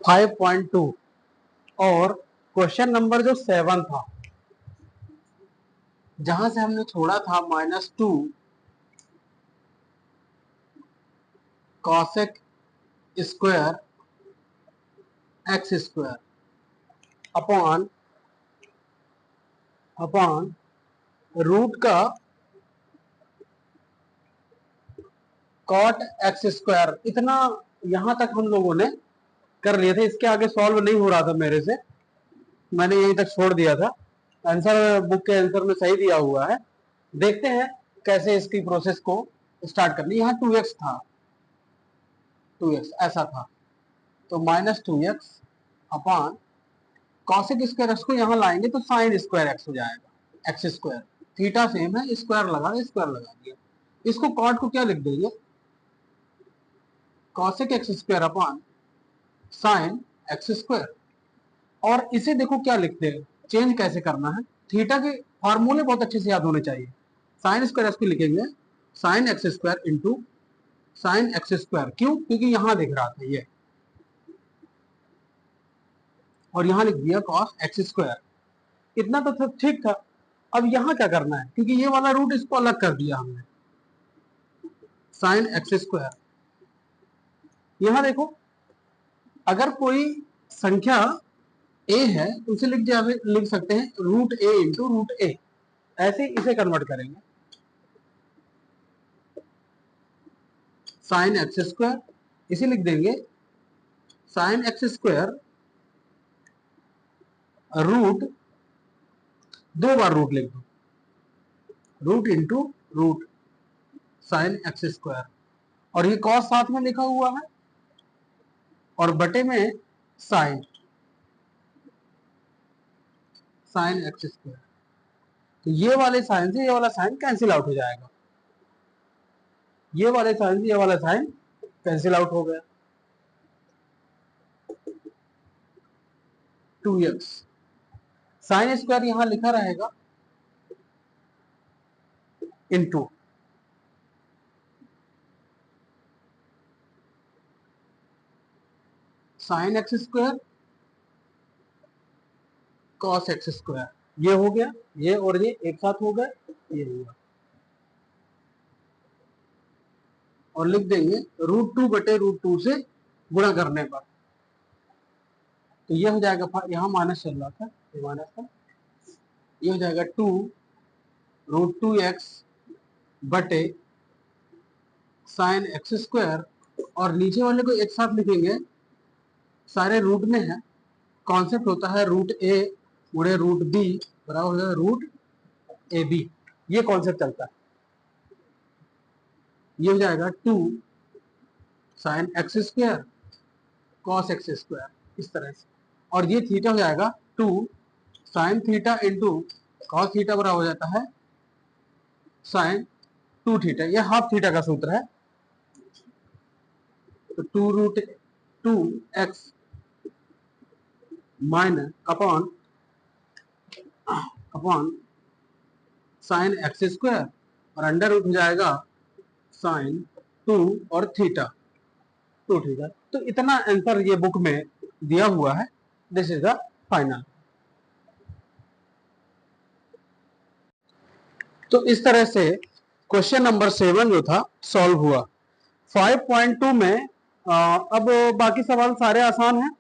5.2 और question number जो 7 था, जहां से हमने छोड़ा था -2 cosec square x square upon root का कॉट एक्स स्क्वायर, इतना यहां तक हम लोगों ने कर लिए थे। इसके आगे सॉल्व नहीं हो रहा था मेरे से, मैंने यहीं तक छोड़ दिया था। आंसर बुक के आंसर में सही दिया हुआ है। देखते हैं कैसे इसकी प्रोसेस को स्टार्ट करनी। यहाँ 2x था, 2x ऐसा था, तो -2x upon cosec square x को यहाँ लाएंगे तो साइन स्क्वायर एक्स हो जाएगा, एक्स स्क्वायर, थीटा सेम है, स्क्वायर लगा दिया। इसको कॉट को क्या लिख देंगे, cosec x square upon sine x square. और इसे देखो क्या लिखते हैं, चेंज कैसे करना है। थीटा के फॉर्मूले बहुत अच्छे से याद होने चाहिए। साइन स्क्वायर एक्स को लिखेंगे sign x square into sine x square, क्यों, क्योंकि यहां दिख रहा था ये, और यहां लिख दिया कॉस एक्स स्क्वायर। इतना तो ठीक था। अब यहां क्या करना है, क्योंकि ये वाला रूट इसको अलग कर दिया हमने, साइन एक्स स्क्वायर। यहां देखो, अगर कोई संख्या ए है तो उसे लिख सकते हैं रूट ए इंटू रूट ए, ऐसे इसे कन्वर्ट करेंगे, साइन एक्स स्क्वायर, इसे लिख देंगे साइन एक्स स्क्वायर रूट, दो बार रूट लिख दो, root into root sine x square, और ये कॉस साथ में लिखा हुआ है, और बटे में साइन एक्स स्क्वायर। तो ये वाले साइन से ये वाला साइन कैंसिल आउट हो जाएगा, ये वाले साइन से ये वाला साइन कैंसिल आउट हो गया, 2x साइन स्क्वायर यहां लिखा रहेगा into sine x square cos x square. ये हो गया, ये और ये एक साथ हो गए, ये हुआ, और लिख देंगे √2 बटे √2 से गुणा करने पर, तो ये हो जाएगा, यहाँ माइनस चल रहा था, ये माइनस था, ये हो जाएगा 2√2x बटे साइन एक्स स्क्वायर, और नीचे वाले को एक साथ लिखेंगे, सारे रूट में है, कॉन्सेप्ट होता है रूट ए गुणे रूट बी बराबर हो जाएगा रूट ए बी, ये कॉन्सेप्ट चलता है। ये हो जाएगा 2 sign x square cos x square, इस तरह से, और ये थीटा हो जाएगा 2 sine theta into cos theta बराबर हो जाता है साइन 2 थीटा, ये हाफ थीटा का सूत्र है, तो 2√2x minus upon sine x square, और अंडर रूट हो जाएगा साइन 2 और थीटा, 2 थीटा। तो इतना आंसर ये बुक में दिया हुआ है, दिस इज द फाइनल। तो इस तरह से क्वेश्चन नंबर 7 जो था सॉल्व हुआ। 5.2 में अब बाकी सवाल सारे आसान हैं।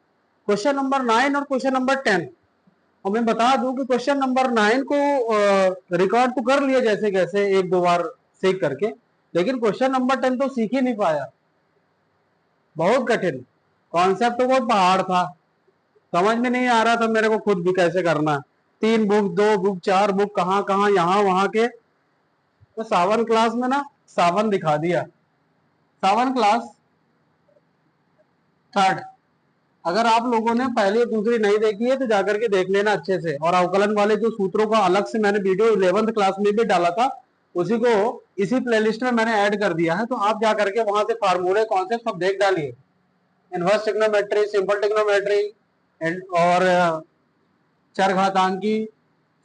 क्वेश्चन नंबर 9 और क्वेश्चन नंबर 10, और मैं बता दूं कि क्वेश्चन नंबर 9 को रिकॉर्ड तो कर लिया जैसे कैसे एक दो बार सीख करके, लेकिन क्वेश्चन नंबर 10 तो सीख ही नहीं पाया, बहुत कठिन कॉन्सेप्ट, तो बहुत पहाड़ था, समझ में नहीं आ रहा था मेरे को खुद भी कैसे करना है। 3 बुक 2 बुक 4 बुक कहाँ कहाँ यहाँ वहां के, तो सावन क्लास में ना सावन दिखा दिया, सावन क्लास 3rd। अगर आप लोगों ने पहली और दूसरी नहीं देखी है तो जाकर के देख लेना अच्छे से, और अवकलन वाले जो सूत्रों का अलग से मैंने वीडियो 11th क्लास में भी डाला था, उसी को इसी प्लेलिस्ट में मैंने ऐड कर दिया है, तो आप जाकर के वहां से फार्मूले कॉन्सेप्ट सब देख डालिए, इनवर्स ट्रिग्नोमेट्री, सिंपल ट्रिग्नोमेट्री और चरघातांकी,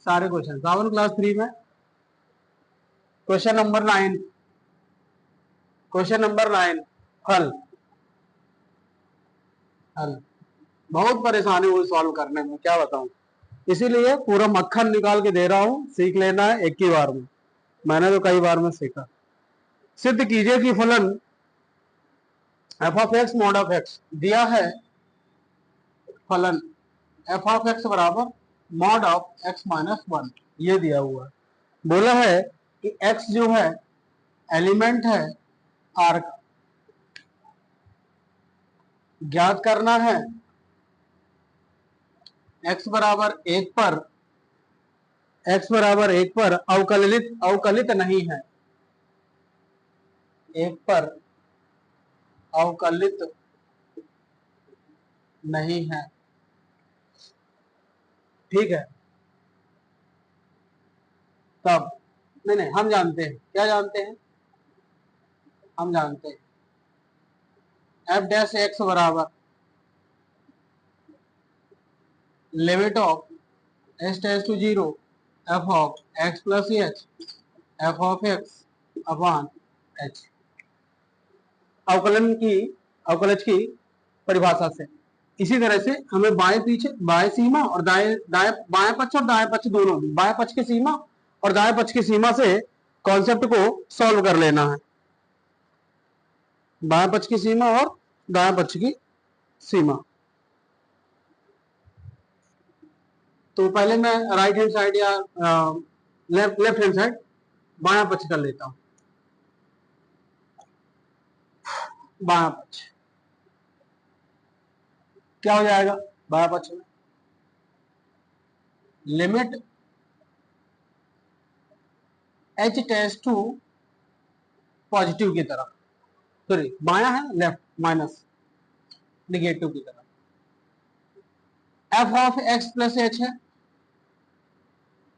सारे क्वेश्चन सावन क्लास 3 में। क्वेश्चन नंबर 9, क्वेश्चन नंबर 9 हल हल बहुत परेशानी हुई सॉल्व करने में, क्या बताऊं। इसीलिए पूरा मक्खन निकाल के दे रहा हूं, सीख लेना है एक ही बार में। मैंने तो कई बार में सीखा। सिद्ध कीजिए कि फलन f of x mod of x दिया है। फलन एफ ऑफ एक्स बराबर mod of x minus one, ये दिया हुआ है। बोला है कि एक्स जो है एलिमेंट है आर का, ज्ञात करना है एक्स बराबर एक पर, एक्स बराबर एक पर अवकलित नहीं है, एक पर अवकलित नहीं है, ठीक है। तब नहीं नहीं, हम जानते हैं, क्या जानते हैं, हम जानते हैं एफ डैश एक्स बराबर limit of h tends to zero f of x plus h f of x upon h, अवकलन की अवकलज की परिभाषा से। इसी तरह से हमें बाएं पीछे बाएं सीमा और दाएं दाएं बाएं पक्ष और दाएं पक्ष दोनों, बाएं पक्ष की सीमा और दाएं पक्ष की सीमा से कॉन्सेप्ट को सॉल्व कर लेना है। बाएं पक्ष की सीमा और दाएं पक्ष की सीमा। तो पहले मैं राइट हैंड साइड या लेफ्ट हैंड साइड बायां पक्ष कर लेता हूं। बायां पक्ष क्या हो जाएगा, बायां पक्ष में limit h tends to positive की तरफ, सॉरी बायां है लेफ्ट माइनस निगेटिव की तरफ। F of x plus h है,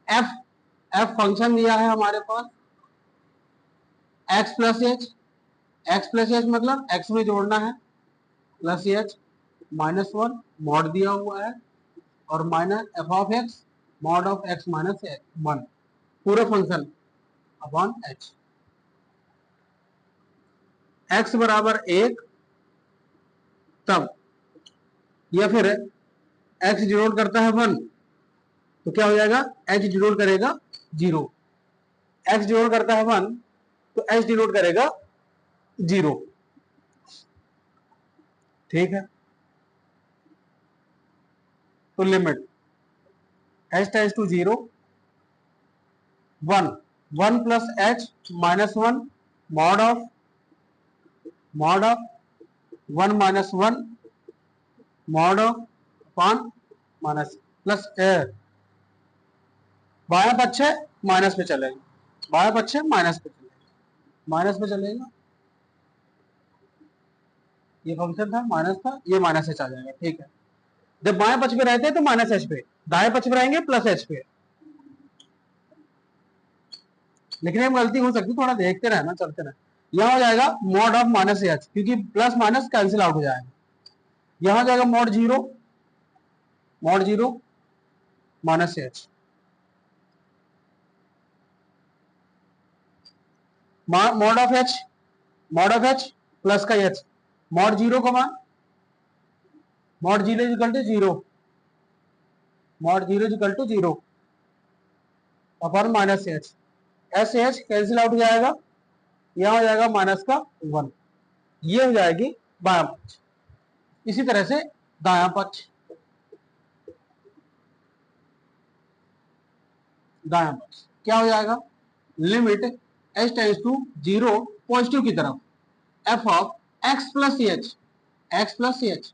एफ एफ फंक्शन दिया है हमारे पास x plus h, x plus h मतलब एक्स में जोड़ना है plus h minus one mod दिया हुआ है, और minus f of x mod of x minus one पूरा फंक्शन अपॉन एच। एक्स बराबर एक, तब या फिर एक्स डिनोट करता है वन, तो क्या हो जाएगा, एच डिनोट करेगा जीरो। एक्स डिनोट करता है वन तो एच डिनोट करेगा जीरो, ठीक है। तो limit h tends to zero one, one plus h minus one mod of one minus one mod of upon minus plus बायां पक्ष है माइनस पे चलेगा, बायां पक्ष है माइनस पे चलेगा, माइनस पे चलेगा। ये फंक्शन था माइनस था, ये माइनस एच आ जाएगा, ठीक है। जब बाएं पक्ष पे रहते हैं तो माइनस एच पे, दाएं पक्ष पे रहेंगे प्लस एच पे। लिखने में गलती हो सकती है, थोड़ा देखते रहना, चलते रहना। यहां हो जाएगा मॉड ऑफ माइनस एच, क्योंकि प्लस माइनस कैंसिल आउट हो जाएगा। यहां हो जाएगा mod zero minus h, mod of h plus का एच, मॉड जीरो का मान mod zero equal to zero, mod zero equal to zero upon minus h, as h cancel out हो जाएगा, यहां हो जाएगा माइनस का वन, ये हो जाएगी बायां पक्ष। इसी तरह से दायां पक्ष, दायां पक्ष क्या हो जाएगा, limit h tends to zero positive की तरफ f of x plus h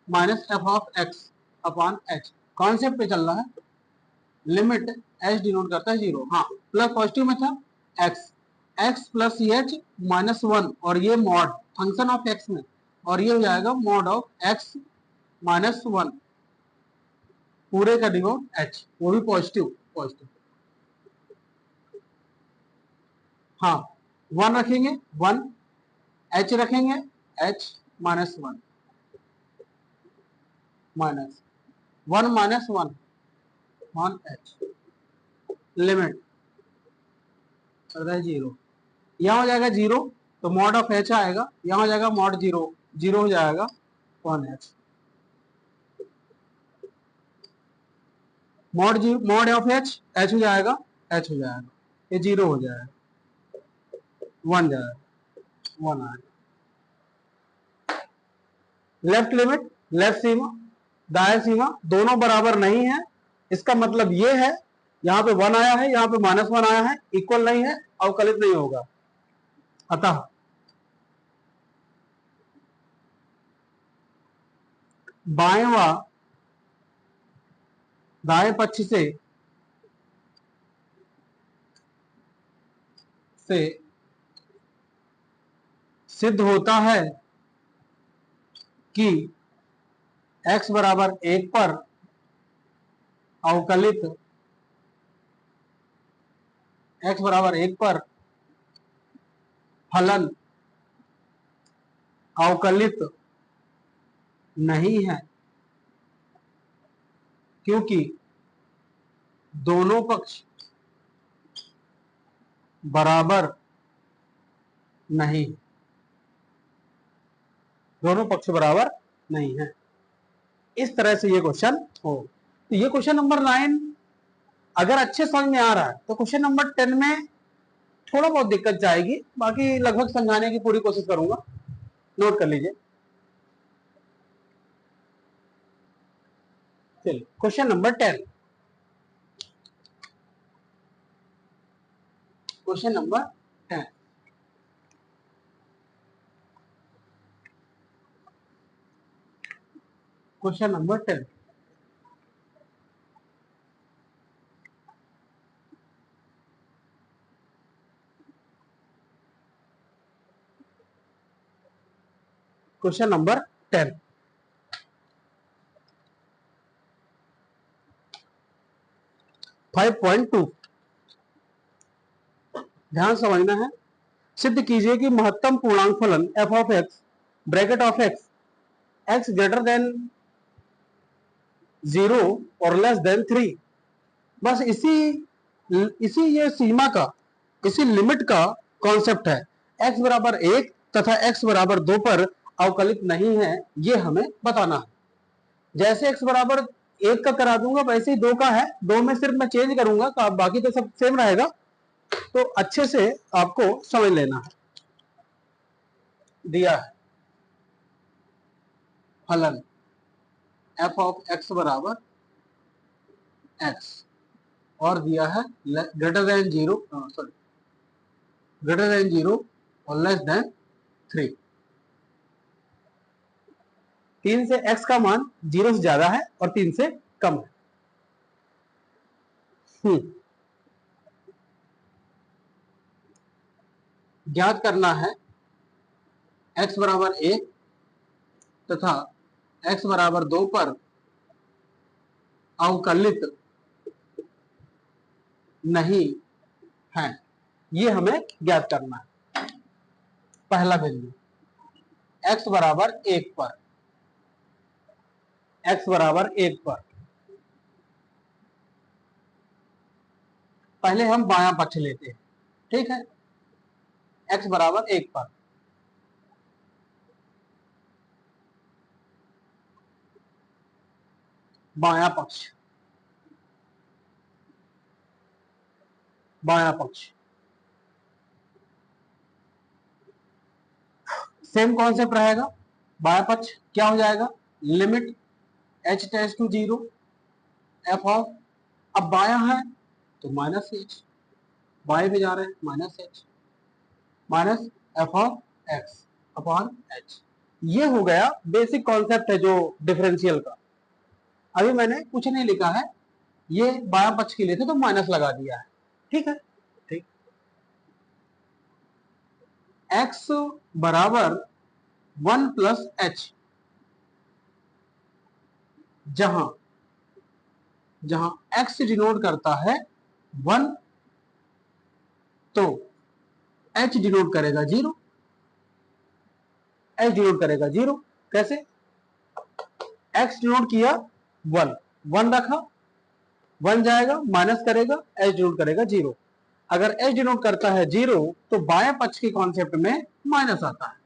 minus f of x upon h, concept पे चल रहा है। लिमिट एच डिनोट करता है जीरो, हाँ प्लस पॉजिटिव में था x plus h minus one, और ये मॉड फंक्शन ऑफ एक्स में, और ये हो जाएगा mod of x minus one पूरे का डिनोट एच, वो भी पॉजिटिव पॉजिटिव। हाँ वन रखेंगे वन, एच रखेंगे H minus one, minus one minus one one H, limit zero, यहां हो जाएगा जीरो तो मॉड ऑफ एच आएगा, यहां हो जाएगा मॉड जीरो, जीरो हो जाएगा one H. Mod of H, H हो जाएगा, एच हो जाएगा, ये 0 हो जाएगा, 1 जाएगा, 1 आएगा। लेफ्ट लिमिट, लेफ्ट सीमा, दाएं सीमा दोनों बराबर नहीं है, इसका मतलब ये है यहां पे 1 आया है, यहां पे -1 आया है, इक्वल नहीं है, अवकलित नहीं होगा। अतः बाएं व दाएं पक्ष से सिद्ध होता है कि x बराबर 1 पर अवकलित, x बराबर 1 पर फलन अवकलित नहीं है, क्योंकि दोनों पक्ष बराबर नहीं, दोनों पक्ष बराबर नहीं है। इस तरह से ये क्वेश्चन हो। तो ये क्वेश्चन नंबर 9 अगर अच्छे समझ में आ रहा है तो क्वेश्चन नंबर 10 में थोड़ा बहुत दिक्कत जाएगी, बाकी लगभग समझाने की पूरी कोशिश करूंगा। नोट कर लीजिए। चलिए question number 10, question number 10, question number 10, question number 10, 5.2 ध्यान समझना है। सिद्ध कीजिए कि महत्तम पूर्णांक फलन f of x bracket of x greater than 0 और लेस देन 3। बस इसी ये सीमा का, इसी लिमिट का कॉन्सेप्ट है। x बराबर 1 तथा x बराबर 2 पर अवकलित नहीं है, ये हमें बताना है। जैसे x बराबर 1 का करा दूंगा वैसे ही 2 का है, 2 में सिर्फ मैं चेंज करूंगा, बाकी तो सब सेम रहेगा। तो अच्छे से आपको समझ लेना है। दिया है फलन f ऑफ x बराबर x और दिया है greater than 0, sorry greater than 0 और लेस देन 3। 3 से x का मान 0 से ज्यादा है और 3 से कम है। ज्ञात करना है x बराबर 1 तथा x बराबर 2 पर अवकलित नहीं है, ये हमें ज्ञात करना है। पहला बिंदु x बराबर 1 पर, x बराबर 1 पर पहले हम बायां पक्ष लेते हैं, ठीक है। x बराबर 1 पर बायां पक्ष, बायां पक्ष सेम कॉन्सेप्ट रहेगा। बायां पक्ष क्या हो जाएगा, limit h tends to 0 f of, अब बायां है तो माइनस h, बाएं में जा रहे हैं -h minus f of x upon h। ये हो गया बेसिक कॉन्सेप्ट है जो डिफरेंशियल का। अभी मैंने कुछ नहीं लिखा है, ये बायां पक्ष के लिए थे तो माइनस लगा दिया है, ठीक है। ठीक, x बराबर 1 प्लस h, जहां जहां x डिनोट करता है 1 तो h डिनोट करेगा 0, h डिनोट करेगा 0। कैसे, x डिनोट किया 1, 1 रखा, 1 जाएगा माइनस करेगा, h डिनोट करेगा 0। अगर h डिनोट करता है 0 तो बाएं पक्ष के कॉन्सेप्ट में माइनस आता है,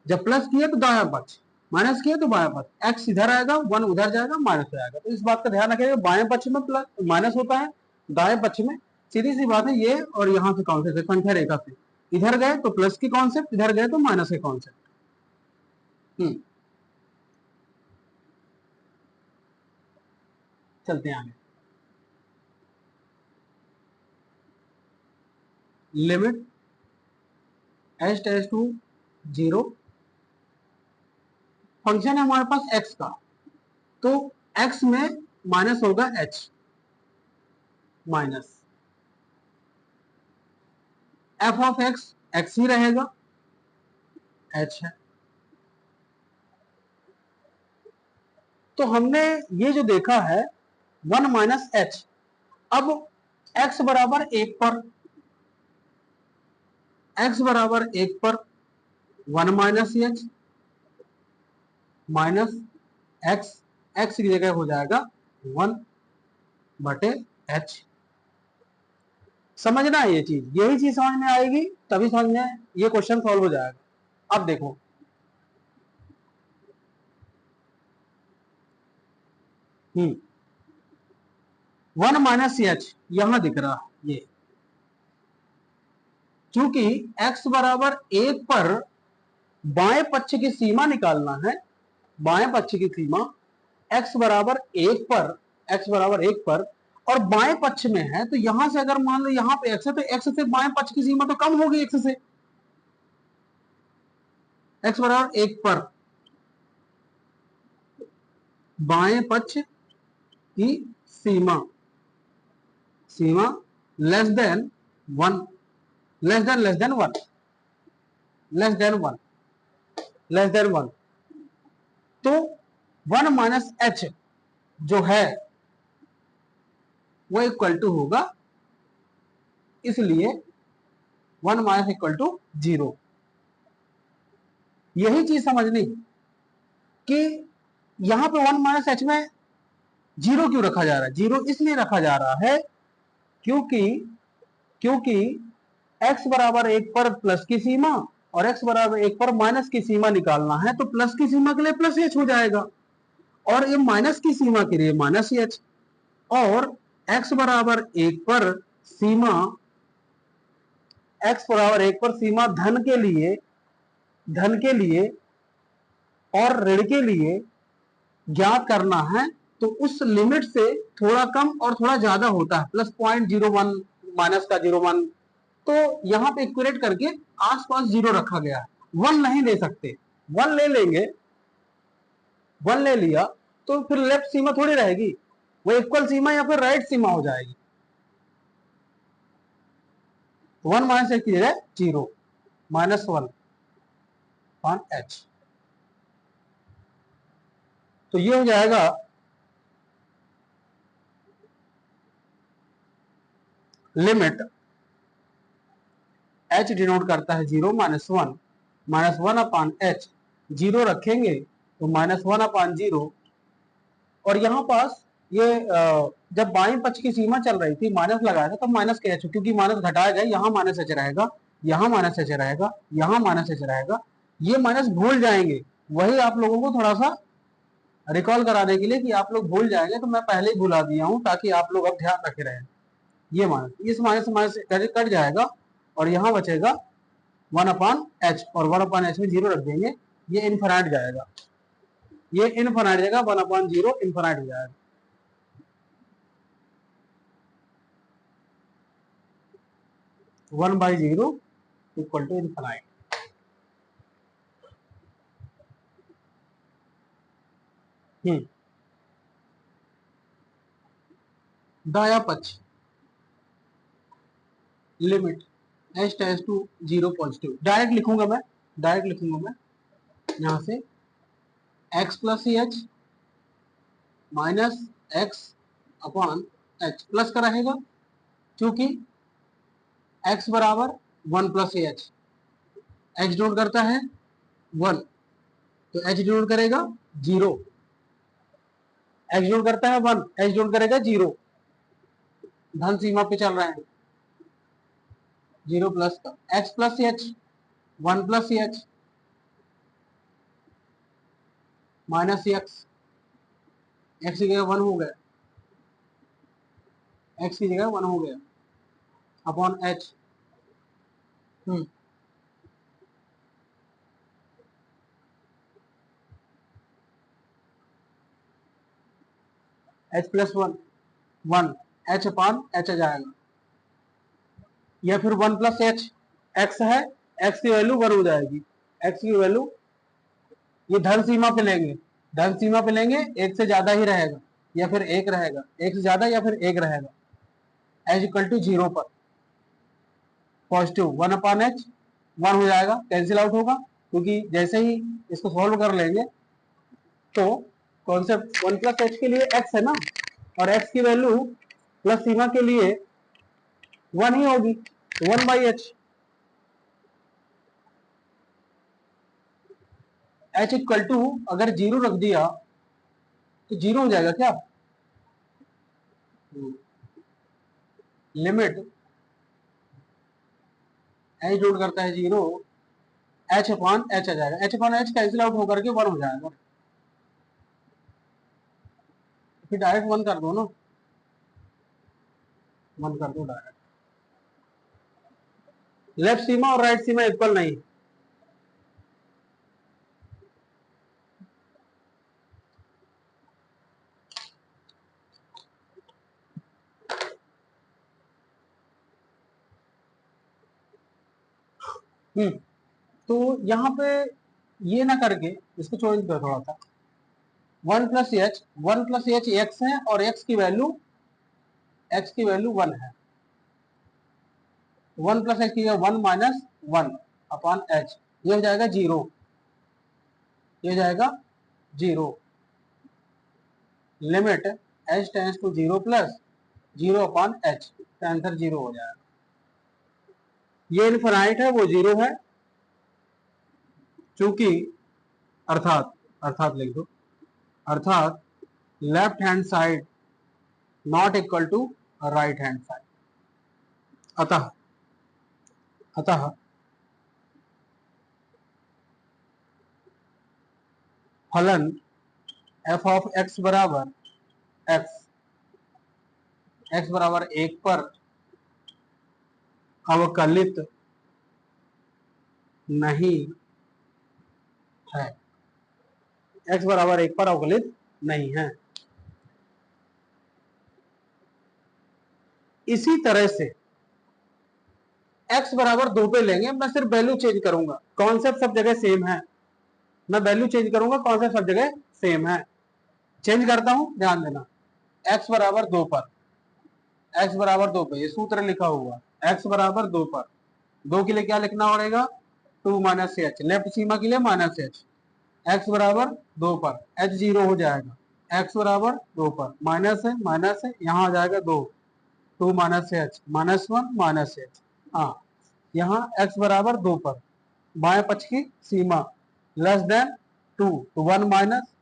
जब प्लस किया तो दायां पक्ष, माइनस किया तो बाएं पक्ष, एक्स इधर आएगा, 1 उधर जाएगा, माइनस हो जाएगा। तो इस बात का ध्यान रखिएगा, बाएं पक्ष में प्लस माइनस होता है, दाएं पक्ष में। सीधी सी बात है ये, और यहाँ से कॉन्सेप्ट है संख्या रेखा से, इधर गए तो प्लस की कॉन्सेप्ट, इधर गए तो माइनस के कॉन्सेप्ट। चलते हैं आगे। Limit h tends to 0, function है हमारे पास x का, तो x में माइनस होगा h, minus f of x ही रहेगा, h है। तो हमने ये जो देखा है 1 माइनस h, अब x बराबर 1 पर, x बराबर 1 पर 1 minus h minus x, x की जगह हो जाएगा 1 बटे h। समझना है ये चीज, यही चीज समझ में आएगी तभी समझ में ये क्वेश्चन सॉल्व हो जाएगा। अब देखो, वन माइनस एच यहां दिख रहा है ये, क्योंकि x बराबर 1 पर बाएं पक्ष की सीमा निकालना है, बाएं पक्ष की सीमा x बराबर 1 पर, x बराबर 1 पर और बाएं पक्ष में है, तो यहां से अगर मान लो यहां पे x है तो x से बाएं पक्ष की सीमा तो कम होगी x से, x बराबर 1 पर बाएं पक्ष की सीमा, सीमा less than 1, less than 1, less than 1, less than 1, तो 1 माइनस एच जो है वो इक्वल टू होगा, इसलिए 1 माइनस इक्वल टू 0। यही चीज समझनी कि यहां पे 1 माइनस एच में 0 क्यों रखा जा रहा है। 0 इसलिए रखा जा रहा है क्योंकि x बराबर 1 पर प्लस की सीमा और x बराबर 1 पर माइनस की सीमा निकालना है, तो प्लस की सीमा के लिए प्लस एच हो जाएगा और ये माइनस की सीमा के लिए माइनस एच, और x बराबर 1 पर सीमा, x बराबर 1 पर सीमा धन के लिए और ऋण के लिए ज्ञात करना है, तो उस लिमिट से थोड़ा कम और थोड़ा ज्यादा होता है, प्लस 0.01 माइनस का 0.1, तो यहां पे इक्वेट करके आसपास 0 रखा गया है। 1 नहीं ले सकते, 1 ले लेंगे, 1 ले लिया तो फिर लेफ्ट सीमा थोड़ी रहेगी, वो इक्वल सीमा या फिर राइट सीमा हो जाएगी। 1 माइनस एच की जगह 0, माइनस 1 ऑन एच, तो ये हो जाएगा लिमिट h डिनोट करता है 0 माइनस वन अपान एच, 0 रखेंगे तो माइनस 1 अपान 0, और यहां पास ये जब बाएं पक्ष की सीमा चल रही थी माइनस लगाया था तब माइनस के एच, क्योंकि माइनस घटाया गया, यहां माइनस एच रहेगा, यहां माइनस एच रहेगा, यहां माइनस एच रहेगा, ये माइनस भूल जाएंगे। वही आप लोगों को थोड़ा सा रिकॉल कराने के लिए कि आप लोग भूल जाएंगे, तो मैं पहले ही भुला दिया हूं ताकि आप लोग अब ध्यान रखे रहें। ये माइनस, इस माइनस माइनस कट जाएगा और यहां बचेगा 1 अपान एच, और 1 अपान एच में 0 रख देंगे, ये इनफिनाइट जाएगा, ये इनफिनाइट जाएगा, 1 अपान 0 इनफिनाइट हो जाएगा। 1/0 इक्वल टू इनफिनाइट। दाया पक्ष limit h tends to 0 positive, direct लिखूंगा मैं, यहां से x plus h minus x upon h, plus का रहेगा क्योंकि x बराबर 1 प्लस एच, x डिनोट करता है 1, तो h डिनोट करेगा 0, x डिनोट करता है 1, h डिनोट करेगा 0, धन सीमा पे चल रहे हैं, 0 प्लस का x plus H 1 plus h, minus x, x की जगह 1 हो गया, एक्स की जगह 1 हो गया upon h. H plus 1, 1 h upon h आ जाएगा, या फिर 1 प्लस एच, एक्स है, एक्स की वैल्यू 1 हो जाएगी, एक्स की वैल्यू, ये धन सीमा पे लेंगे, धन सीमा पे लेंगे, एक से ज्यादा ही रहेगा या फिर एक रहेगा, एक से ज्यादा या फिर एक रहेगा। एच इक्वल टू 0 पर पॉजिटिव 1 अपॉन एच, 1 हो जाएगा, कैंसिल आउट होगा, क्योंकि जैसे ही इसको सॉल्व कर लेंगे तो कॉन्सेप्ट 1 प्लस एच के लिए एक्स है ना, और एक्स की वैल्यू प्लस सीमा के लिए 1 ही होगी, 1 by h. H equal to अगर 0 रख दिया तो 0 हो जाएगा क्या, लिमिट एच डोट करता है 0, एच अपॉन एच आ जाएगा, H upon H cancel out होकर के 1 हो जाएगा, फिर डायरेक्ट 1 कर दो ना, 1 कर दो डायरेक्ट। लेफ्ट सीमा और राइट सीमा इक्वल नहीं, तो यहाँ पे ये ना करके इसको चेंज करो थोड़ा सा, 1 plus H, 1 plus h x है और एक्स की वैल्यू 1 है, 1 प्लस एच की 1 माइनस 1 अपॉन एच, ये हो जाएगा 0, ये हो जाएगा 0, limit h tends to 0 plus 0 upon h, answer 0 हो जाएगा। ये इनफाइनाइट है, वो 0 है, चूंकि अर्थात, अर्थात लिख दो, अर्थात left hand side not equal to right hand side, अतः अतः फलन एफ ऑफ एक्स बराबर एक्स, एक्स बराबर 1 पर अवकलित नहीं है, एक्स बराबर 1 पर अवकलित नहीं है। इसी तरह से x बराबर 2 पे लेंगे, मैं सिर्फ वैल्यू चेंज करूंगा, कॉन्सेप्ट सब जगह सेम है, मैं वैल्यू चेंज करूंगा, कॉन्सेप्ट सब जगह सेम है, चेंज करता हूं, ध्यान देना, x बराबर 2 पर, x बराबर 2 पे ये सूत्र लिखा हुआ, x बराबर 2 पर, 2 के लिए क्या लिखना पड़ेगा, 2 माइनस एच, लेफ्ट सीमा के लिए माइनस एच, x बराबर 2 पर h 0 हो जाएगा, x बराबर 2 पर माइनस है, यहाँ आ जाएगा 2, 2 minus H, minus 1 minus H, हाँ, यहाँ x बराबर 2 पर बाएं पक्ष की सीमा लेस देन 2, तो 1 माइनस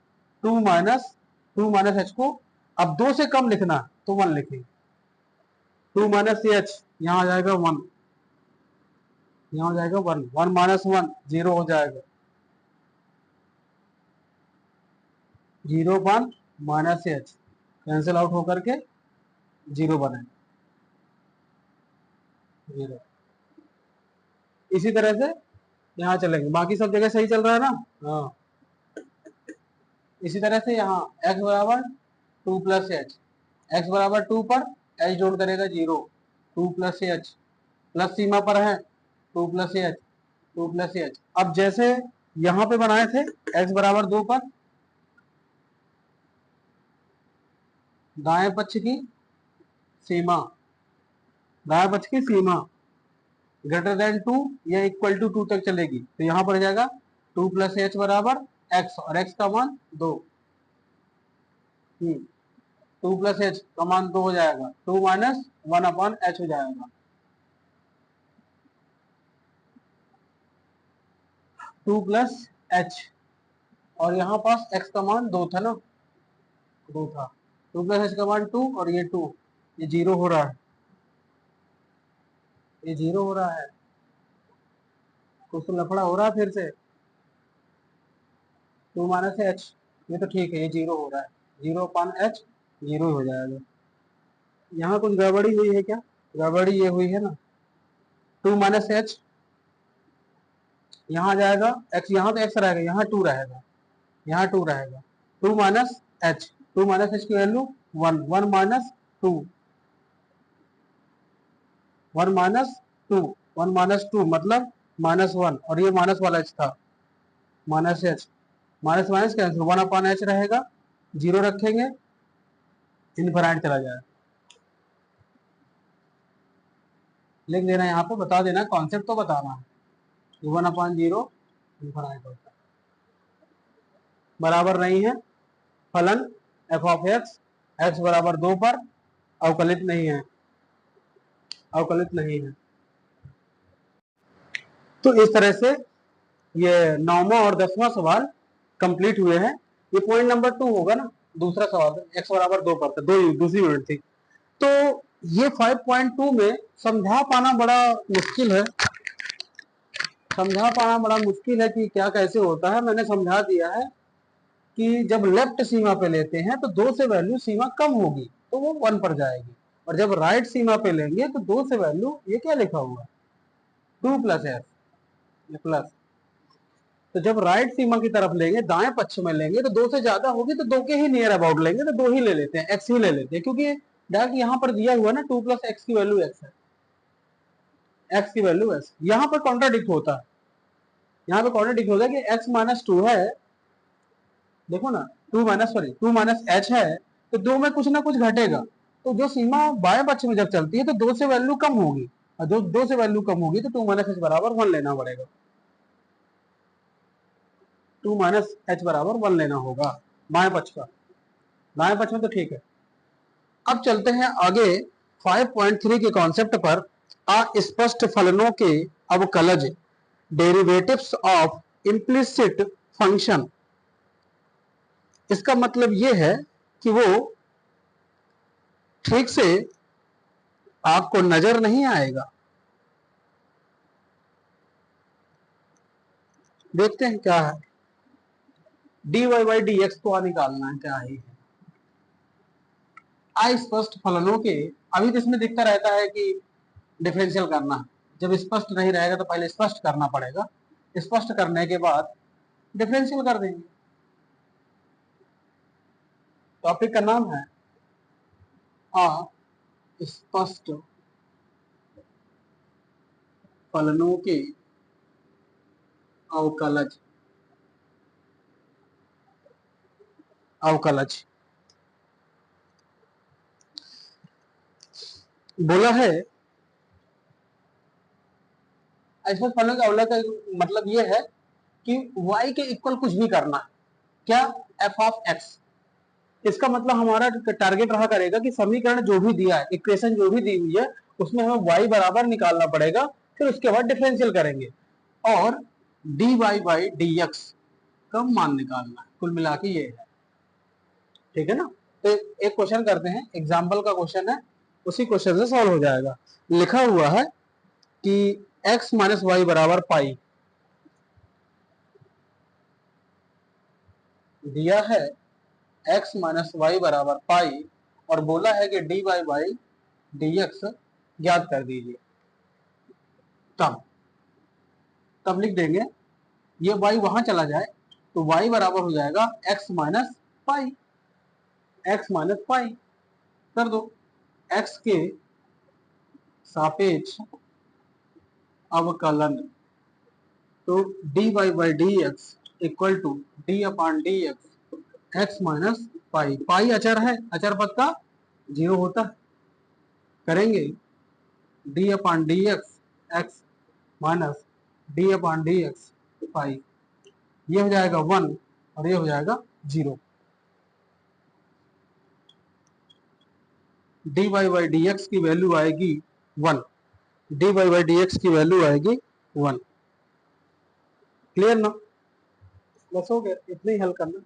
2 माइनस 2 माइनस एच को अब 2 से कम लिखना है तो 1 लिखेंगे, 2 माइनस एच, यहाँ आ जाएगा 1, यहाँ हो जाएगा 1, 1 माइनस 1 0 हो जाएगा, 0 one minus H cancel out होकर के 0 बनेगा, 0। इसी तरह से यहाँ चलेंगे, बाकी सब जगह सही चल रहा है ना, हाँ, इसी तरह से यहाँ x बराबर 2 प्लस एच, एक्स बराबर 2 पर h जोड़ करेगा 0, 2 प्लस एच, प्लस सीमा पर है 2 प्लस एच, 2 प्लस एच, अब जैसे यहाँ पे बनाए थे x बराबर 2 पर, दाएं पक्ष की सीमा, दाएं पक्ष की सीमा ग्रेटर देन 2 या इक्वल टू 2 तक चलेगी, तो यहाँ पर जाएगा 2 प्लस एच बराबर x, और x का मान 2, 2 प्लस एच का मान 2 हो जाएगा, 2 माइनस 1 अपॉन एच हो जाएगा, 2 प्लस एच, और यहाँ पास x का मान 2 था ना, 2 था, 2 प्लस एच का मान 2 और ये 2, ये 0 हो रहा है, ये 0 हो रहा है, कुछ तो लफड़ा हो रहा है फिर से, 2 माइनस एच, ये तो ठीक है, ये जीरो हो रहा है, 0/h जीरो हो जाएगा। यहाँ कुछ गड़बड़ी हुई है क्या? गड़बड़ी ये हुई है ना, 2 - h यहाँ जाएगा x, यहाँ तो x रहेगा, यहाँ 2 रहेगा, यहाँ 2 रहेगा, 2 - h, 2 - h की वैल्यू 1, 1 - 2, 1 - 2, 1 - 2 मतलब -1, और ये माइनस वाला h था, -h, minus minus cancel, 1/h रहेगा, जीरो रखेंगे, इनफाइनाइट चला जाएगा। लिख देना यहाँ पे, बता देना, कॉन्सेप्ट तो बताना है। 1/0 इनफाइनाइट होता है, बराबर नहीं है फलन f(x), x बराबर 2 पर अवकलित नहीं है, अवकलित नहीं है। तो इस तरह से ये 9वां और 10वां सवाल कंप्लीट हुए हैं। ये पॉइंट नंबर 2 होगा ना, दूसरा सवाल x बराबर 2 पर था, दूसरी यूनिट थी। तो ये 5.2 में समझा पाना बड़ा मुश्किल है, समझा पाना बड़ा मुश्किल है कि क्या कैसे होता है। मैंने समझा दिया है कि जब लेफ्ट सीमा पे लेते हैं तो 2 से वैल्यू सीमा कम होगी तो वो 1 पर जाएगी, और जब राइट सीमा पे लेंगे तो 2 से वैल्यू, ये क्या लिखा हुआ है 2 + f, ये प्लस। तो जब राइट सीमा की तरफ लेंगे, दाएं पक्ष में लेंगे, तो 2 से ज्यादा होगी तो 2 के ही नियर अबाउट लेंगे, तो 2 ही ले लेते हैं, x ही ले लेते हैं, क्योंकि डायरेक्ट यहाँ पर दिया हुआ ना 2 + x की वैल्यू x है, x की वैल्यू x। यहाँ पर कॉन्ट्राडिक्ट होता है, यहाँ पे कॉन्ट्राडिक्ट होता है कि x - 2 है, देखो ना 2 - h है, तो 2 में कुछ ना कुछ घटेगा, तो जो सीमा बाएं पक्ष में जब चलती है तो 2 से वैल्यू कम होगी, और जो 2 से वैल्यू कम होगी तो 2 - h बराबर 1 लेना पड़ेगा, 2 - h बराबर 1 लेना होगा बाएं पक्ष का, दाएं पक्ष में तो ठीक है। अब चलते हैं आगे 5.3 के कॉन्सेप्ट पर, अस्पष्ट फलनों के अवकलज, डेरिवेटिव्स ऑफ इम्प्लिसिट फंक्शन। इसका मतलब ये है कि वो ठीक से आपको नजर नहीं आएगा। देखते हैं क्या है, dy/dx को निकालना है, क्या है अस्पष्ट फलनों के। अभी तो इसमें दिखता रहता है कि डिफरेंशियल करना है, जब स्पष्ट नहीं रहेगा तो पहले स्पष्ट करना पड़ेगा, स्पष्ट करने के बाद डिफरेंशियल कर देंगे। टॉपिक का नाम है अस्पष्ट फलनों के अवकलज, अवकलज बोला है। अस्पष्ट फलनों के अवकलज का मतलब ये है कि y के इक्वल कुछ भी करना है, क्या f(x), इसका मतलब हमारा टारगेट रहा करेगा कि समीकरण जो भी दिया है, इक्वेशन जो भी दी हुई है, उसमें हमें y बराबर निकालना पड़ेगा, फिर उसके बाद डिफरेंशियल करेंगे और dy/dx का मान निकालना है। कुल मिला के ये है, ठीक है ना। तो एक क्वेश्चन करते हैं, एग्जाम्पल का क्वेश्चन है, उसी क्वेश्चन से सॉल्व हो जाएगा। लिखा हुआ है कि x - y बराबर पाई, दिया है x - y बराबर पाई, और बोला है कि dy/dx ज्ञात कर दीजिए। तब तब लिख देंगे, ये y वहां चला जाए तो y बराबर हो जाएगा x - पाई, x - पाई कर दो, x के सापेक्ष अवकलन, तो dy/dx equal to d/dx x - pi, pi अचर है, अचर पद का जीरो होता है, करेंगे d/dx x - d/dx पाई, ये हो जाएगा 1 और ये हो जाएगा 0। dy/dx की वैल्यू आएगी 1, dy/dx की वैल्यू आएगी 1। क्लियर ना, बस हो गया, इतना ही हल करना।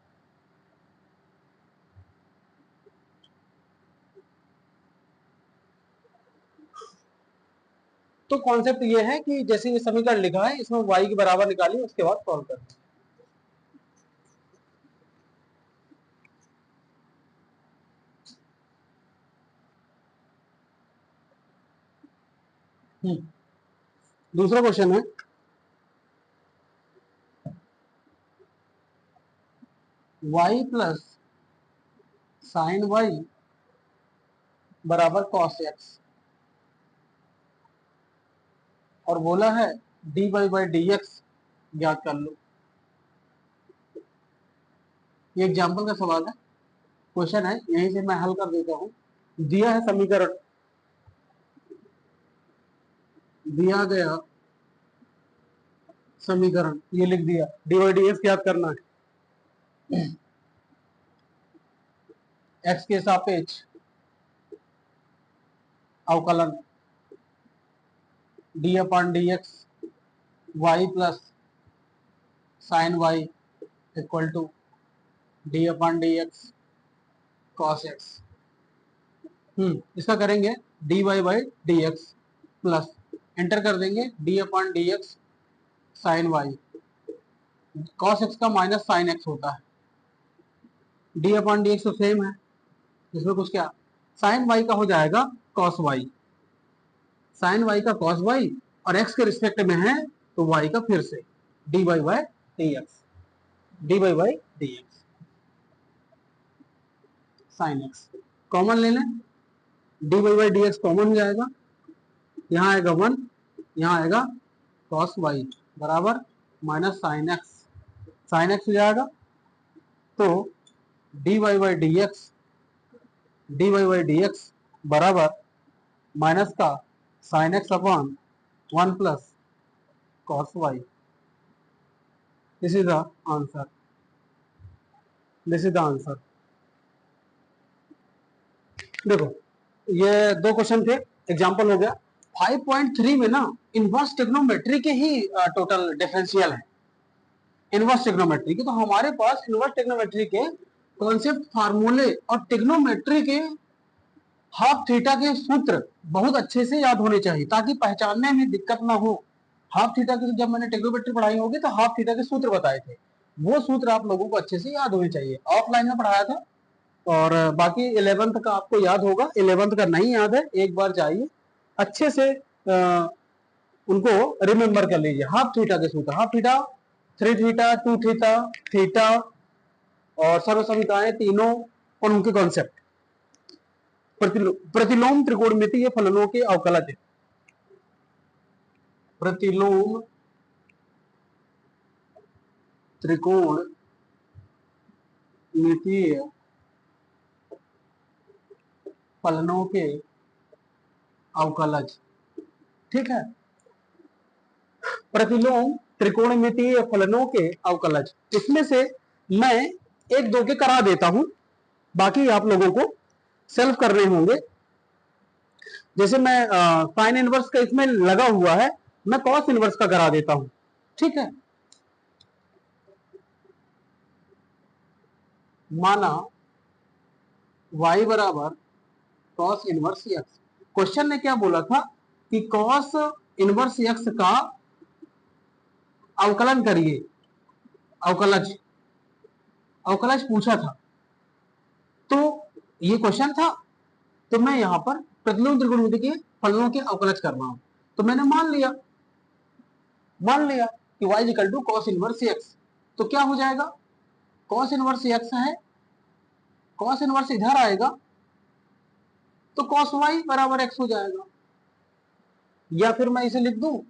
तो कॉन्सेप्ट ये है कि जैसे ये समीकरण लिखा है, इसमें y के बराबर निकालिए, उसके बाद सॉल्व करें। दूसरा क्वेश्चन है y प्लस साइन वाई बराबर कॉस एक्स, और बोला है dy बाई डी एक्स ज्ञात कर लो। ये एग्जाम्पल का सवाल है, क्वेश्चन है, यहीं से मैं हल कर देता हूं। दिया है समीकरण, दिया गया समीकरण, ये लिख दिया, dy बाई डी एक्स ज्ञात करना है। एक्स के सापेक्ष अवकलन d upon d x y plus sine y equal to d upon d x cos x. इसका करेंगे d y by d x plus enter कर देंगे d upon d x sine y, cos x का minus sine x होता है, d upon d x तो same है, इसमें कुछ क्या, साइन वाई का हो जाएगा कॉस वाई, साइन वाई का कॉस वाई, और एक्स के रिस्पेक्ट में है तो वाई का फिर से d y by d x, d y by d x sine x. Common ले लें, d y by d x common हो जाएगा, यहाँ आएगा 1, यहाँ आएगा कॉस वाई बराबर माइनस साइन एक्स हो जाएगा। तो d y by d x बराबर माइनस का sine x upon 1 plus cos y. This is the answer, this is the answer. देखो ये दो क्वेश्चन थे, एग्जांपल हो गया। 5.3 में ना इनवर्स ट्रिग्नोमेट्री के ही टोटल डिफरेंशियल है, इनवर्स ट्रिग्नोमेट्री के। तो हमारे पास इनवर्स ट्रिग्नोमेट्री के कॉन्सेप्ट, फार्मूले और ट्रिग्नोमेट्री के हाफ थीटा के सूत्र बहुत अच्छे से याद होने चाहिए, ताकि पहचानने में दिक्कत ना हो। हाफ थीटा के, जब मैंने ट्रिग्नोमेट्री पढ़ाई होगी तो हाफ थीटा के सूत्र बताए थे, वो सूत्र आप लोगों को अच्छे से याद होने चाहिए। ऑफलाइन में पढ़ाया था, और बाकी 11th का आपको याद होगा, 11th का नहीं याद है, एक बार जाइए अच्छे से उनको रिमेंबर कर लीजिए। हाफ थीटा के सूत्र, half theta, 3 theta, 2 theta, theta और सर्वसंहिताएं तीनों और उनके कॉन्सेप्ट। प्रतिलोम त्रिकोणमितीय फलनों के अवकलज, प्रतिलोम त्रिकोणमितीय फलनों के अवकलज, ठीक है। प्रतिलोम त्रिकोणमितीय फलनों के अवकलज, इसमें से मैं एक दो के करा देता हूं, बाकी आप लोगों को सेल्फ करने होंगे। जैसे मैं साइन इनवर्स का इसमें लगा हुआ है, मैं कॉस इनवर्स का करा देता हूं, ठीक है। माना y बराबर कॉस इनवर्स एक्स। क्वेश्चन ने क्या बोला था कि कॉस इनवर्स एक्स का अवकलन करिए, अवकलज, अवकलज पूछा था। तो ये क्वेश्चन था, तो मैं यहां पर प्रतिलोम त्रिकोणमिति के फलनों के अवकलज कर रहा हूं। तो मैंने मान लिया कि y equal to cos inverse x, तो क्या हो जाएगा, कॉस इनवर्स एक्स है, कॉस इनवर्स इधर आएगा तो कॉस वाई बराबर एक्स हो जाएगा। या फिर मैं इसे लिख दूं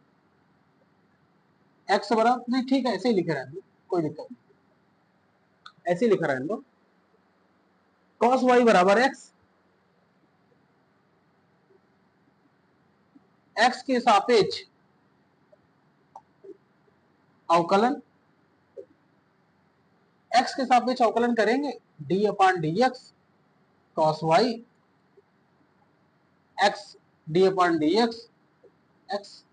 एक्स बराबर, नहीं ठीक है, ऐसे ही लिखे रहने दो, कोई दिक्कत नहीं, ऐसे ही लिखा रहने दो, कॉस वाई बराबर एक्स, एक्स के सापेक्ष अवकलन, एक्स के सापेक्ष अवकलन करेंगे d upon d x cos y, x d upon d x x,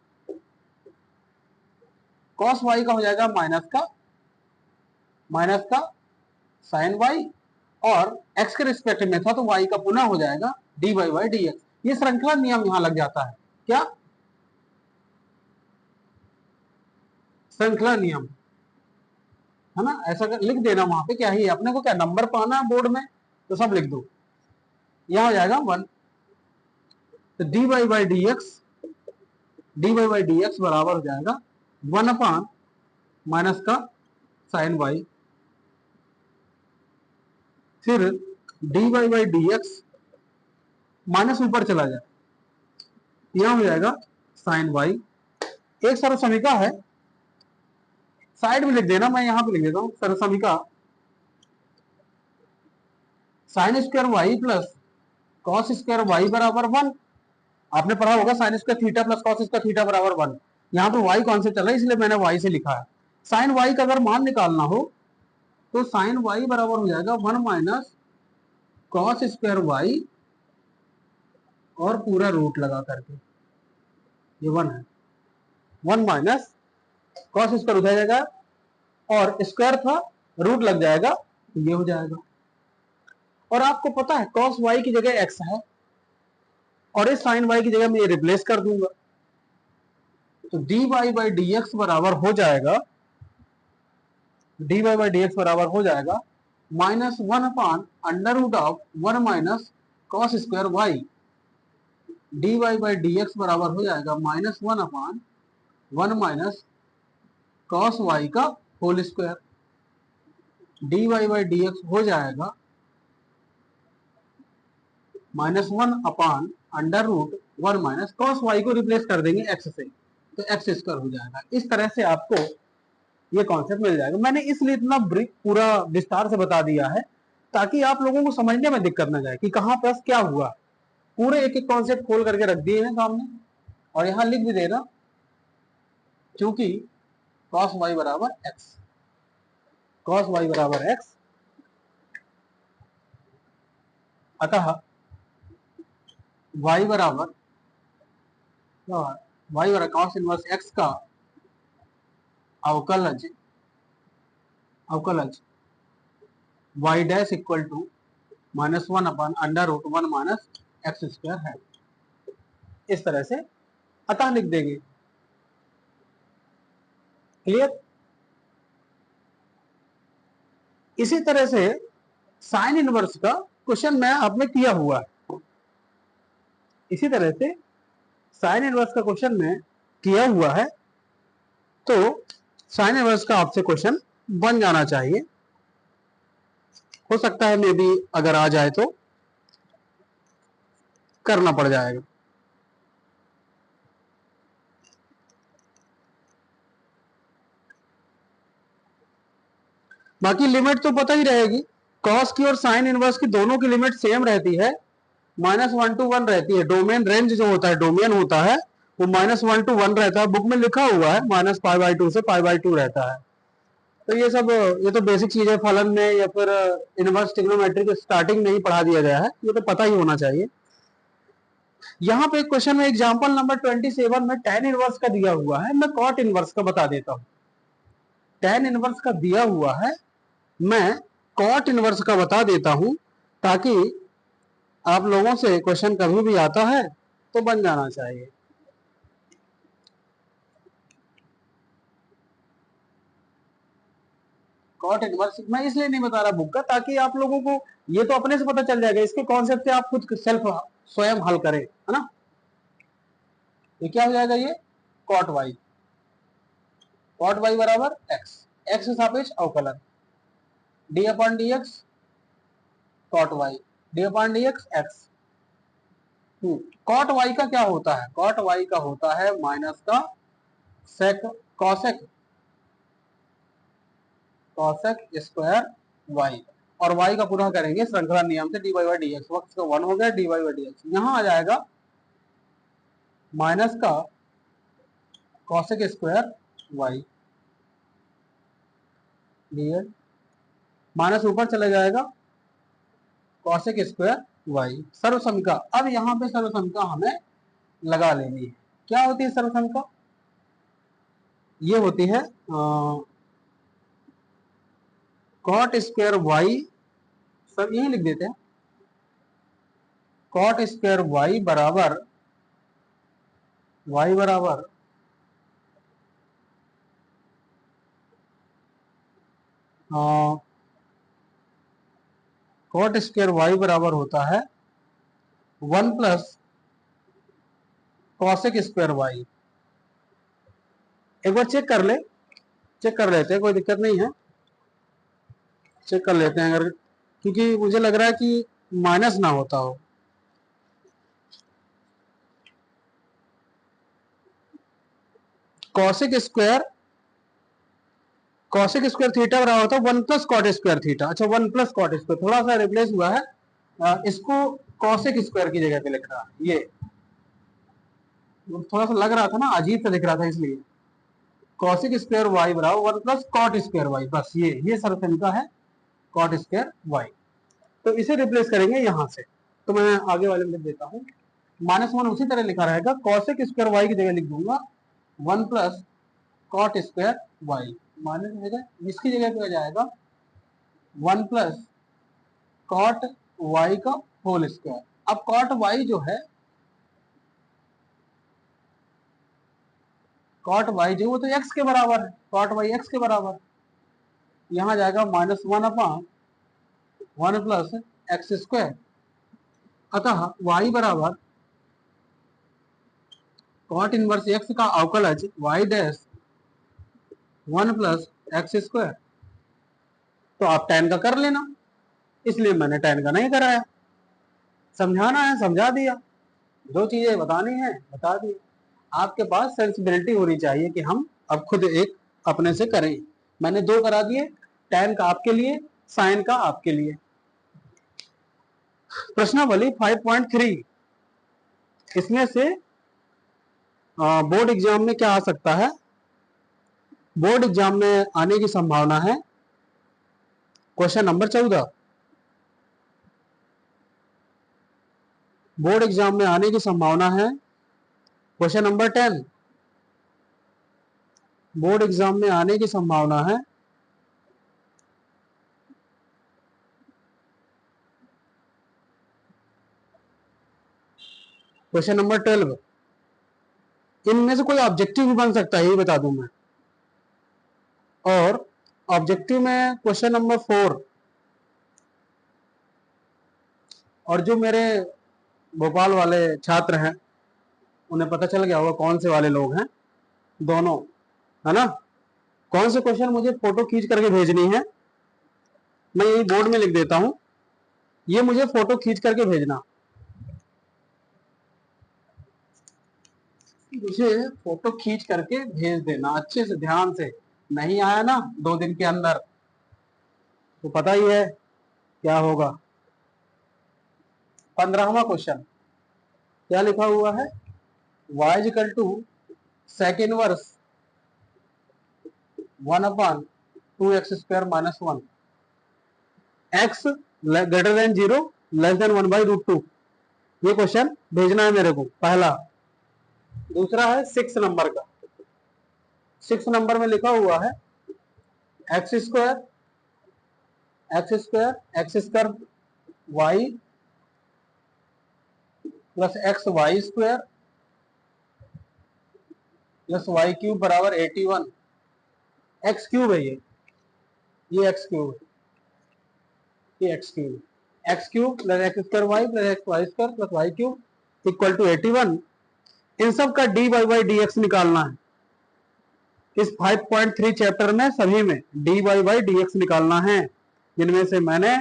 cos y का हो जाएगा माइनस का साइन वाई, और एक्स के रिस्पेक्ट में था तो वाई का पुनः हो जाएगा d y by d x. ये श्रृंखला नियम यहां लग जाता है, क्या, श्रृंखला नियम है ना, ऐसा लिख देना वहां पे, क्या ही अपने को क्या नंबर पाना बोर्ड में, तो सब लिख दो। यह हो जाएगा 1, तो d y by d x d y by d x बराबर हो जाएगा 1 अपान माइनस का साइन वाई, फिर d y by d x minus ऊपर चला जाए, यहां हो जाएगा साइन वाई। एक सर्व समीका है, साइड में लिख देना, मैं यहां पे लिख देता हूं सर्व समीका sine square y plus cos square y बराबर 1। आपने पढ़ा होगा sine square theta plus cos square theta बराबर 1। यहाँ पे वाई कौन से चल रहा है, इसलिए मैंने वाई से लिखा है। साइन वाई का अगर मान निकालना हो तो साइन वाई बराबर हो जाएगा 1 माइनस कॉस स्क्वायर वाई और पूरा रूट लगा करके, ये 1 है, 1 माइनस कॉस स्क्वायर उधर जाएगा और स्क्वायर था, रूट लग जाएगा, ये हो जाएगा। और आपको पता है कॉस वाई की जगह एक्स है और इस साइन वाई की जगह मैं ये रिप्लेस कर दूंगा, तो d y by d x बराबर हो जाएगा, d y by d x बराबर हो जाएगा minus 1 upon under root of 1 minus cos square y. D y by d x बराबर हो जाएगा minus 1 upon 1 minus cos y का whole square. D y by d x हो जाएगा minus 1 upon under root 1 minus cos y को replace कर देंगे x से, तो एक्स स्क्वायर हो जाएगा। इस तरह से आपको ये कॉन्सेप्ट मिल जाएगा। मैंने इसलिए इतना पूरा विस्तार से बता दिया है ताकि आप लोगों को समझने में दिक्कत ना जाए कि कहां पर क्या हुआ। पूरे एक एक कॉन्सेप्ट खोल करके रख दिए हैं सामने और यहां लिख भी देना, क्योंकि cos y बराबर x, cos y बराबर x, अतः y बराबर cos इनवर्स x का अवकलज y dash equal to minus 1 upon under root 1 minus x square है। इस तरह से अतः लिख देंगे। क्लियर? इसी तरह से साइन इनवर्स का क्वेश्चन मैं आपने किया हुआ है, इसी तरह से साइन इनवर्स का क्वेश्चन में किया हुआ है, तो साइन इनवर्स का आपसे क्वेश्चन बन जाना चाहिए। हो सकता है मे बी अगर आ जाए तो करना पड़ जाएगा। बाकी लिमिट तो पता ही रहेगी, कॉस की और साइन इनवर्स की दोनों की लिमिट सेम रहती है, -1 to 1 रहती है। डोमेन रेंज जो होता है, डोमेन होता है वो -1 to 1 रहता है। बुक में लिखा हुआ है -π/2 से π/2 रहता है। तो ये सब, ये तो बेसिक चीज है, फलन में या फिर इनवर्स ट्रिग्नोमेट्री के स्टार्टिंग में ही पढ़ा दिया गया है, ये तो पता ही होना चाहिए। यहाँ पे क्वेश्चन में एग्जांपल नंबर 27 में tan इनवर्स का दिया हुआ है, मैं cot इनवर्स का बता देता हूँ। tan इनवर्स का दिया हुआ है, मैं cot इनवर्स का बता देता हूं ताकि आप लोगों से क्वेश्चन कभी भी आता है तो बन जाना चाहिए। cot इनवर्स मैं इसलिए नहीं बता रहा बुक का, ताकि आप लोगों को ये तो अपने से पता चल जाएगा, इसके कॉन्सेप्ट से आप खुद स्वयं हल करें, है ना। ये क्या हो जाएगा, ये cot y बराबर x सापेक्ष अवकलन d upon d x cot y, d upon d x x. cot y का क्या होता है, cot y का होता है माइनस का सेक कॉसेक स्क्वायर y, और y का पूरा करेंगे श्रृंखला नियम से dy बाई डी एक्स, वक्त का 1 हो गया dy बाई डी एक्स, यहां आ जाएगा माइनस का कॉसेक स्क्वायर y, माइनस ऊपर चला जाएगा कॉसेक स्क्वायर y। सर्वसमीका, अब यहाँ पे सर्वसमीका हमें लगा लेनी है। क्या होती है सर्वसमीका, ये होती है कॉट स्क्वायर वाई, सब यही लिख देते हैं, कॉट स्क्वायर वाई बराबर कॉट स्क्वायर वाई बराबर होता है 1 प्लस कॉसेक स्क्वायर वाई। एक बार चेक कर ले, चेक कर लेते हैं, कोई दिक्कत नहीं है, चेक कर लेते हैं अगर, क्योंकि मुझे लग रहा है कि माइनस ना होता हो। कॉसिक स्क्वायर थीटा बराबर होता है 1 प्लस कॉट स्क्वायर थीटा। अच्छा 1 प्लस कॉट स्क्वायर थोड़ा सा रिप्लेस हुआ है, इसको कॉसिक स्क्वायर की जगह पे लिख रहा है, ये थोड़ा सा लग रहा था ना, अजीब सा दिख रहा था, इसलिए कॉसिक स्क्वायर वाई बराबर 1 प्लस कॉट स्क्वायर वाई, बस ये सर इनका है कॉट स्क्वायर वाई। तो इसे रिप्लेस करेंगे यहां से, तो मैं आगे वाले में लिख देता हूं, -1 उसी तरह लिखा रहेगा, कॉसिक स्क्वायर वाई की जगह लिख दूंगा 1 plus cot square y, minus की जगह इसकी जगह पे आ जाएगा 1 प्लस कॉट वाई का होल स्क्वायर। अब कॉट वाई जो है, कॉट वाई जो वो तो एक्स के बराबर है, कॉट वाई एक्स के बराबर, यहां जाएगा -1 अपॉन 1 प्लस एक्स स्क्वायर। अतः y बराबर कॉट इनवर्स एक्स का अवकलज y dash 1 plus x square. तो आप tan का कर लेना, इसलिए मैंने tan का नहीं कराया, समझाना है समझा दिया, जो चीजें बतानी है बता दी। आपके पास सेंसिबिलिटी होनी चाहिए कि हम अब खुद एक अपने से करें। मैंने 2 करा दिए, tan का आपके लिए, sin का आपके लिए। प्रश्नावली 5.3, इसमें से बोर्ड एग्जाम में क्या आ सकता है, बोर्ड एग्जाम में आने की संभावना है क्वेश्चन नंबर 14, बोर्ड एग्जाम में आने की संभावना है क्वेश्चन नंबर 10, बोर्ड एग्जाम में आने की संभावना है क्वेश्चन नंबर 12। इनमें से कोई ऑब्जेक्टिव भी बन सकता है, यही बता दूं मैं। और ऑब्जेक्टिव में क्वेश्चन नंबर 4, और जो मेरे भोपाल वाले छात्र हैं उन्हें पता चल गया होगा कौन से वाले लोग हैं, दोनों, है ना। कौन से क्वेश्चन मुझे फोटो खींच करके भेजनी है, मैं यही बोर्ड में लिख देता हूं, ये मुझे फोटो खींच करके भेजना, मुझे फोटो खींच करके भेज देना अच्छे से ध्यान से। नहीं आया ना 2 दिन के अंदर तो पता ही है क्या होगा। 15वां क्वेश्चन क्या लिखा हुआ है, y equal to sec inverse 1 upon 2x square minus 1, x greater than 0 less than 1/√2। ये क्वेश्चन भेजना है मेरे को, पहला। दूसरा है 6 नंबर का, 6 नंबर में लिखा हुआ है x square x square y plus x y square plus y cube बराबर 81। एक्स क्यूब है ये एक्स क्यूब है, ये x cube plus x square y plus x y square plus y cube equal to 81। इन सब का d y by d x निकालना है। इस 5.3 चैप्टर में सभी में d y by d x निकालना है, जिनमें से मैंने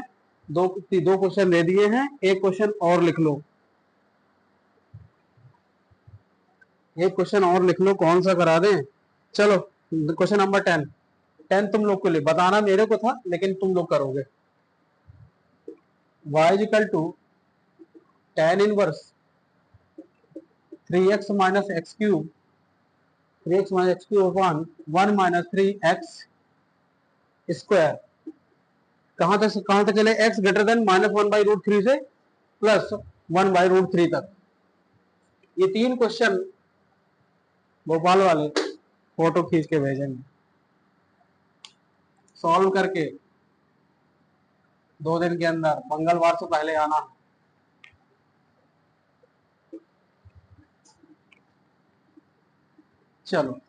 दो क्वेश्चन दे दिए हैं, एक क्वेश्चन और लिख लो, एक क्वेश्चन और लिख लो, कौन सा करा दें। चलो क्वेश्चन नंबर 10 तुम लोग के लिए, बताना मेरे को था लेकिन तुम लोग करोगे। y equal to tan inverse 3x minus x cube, 3x minus x cube upon 1 minus 3x square. कहां तक चले, x ग्रेटर देन -1/√3 से प्लस 1/√3 तक। ये 3 क्वेश्चन भोपाल वाले फोटो खींच के भेजेंगे, सॉल्व करके 2 दिन के अंदर, मंगलवार से पहले आना। चलो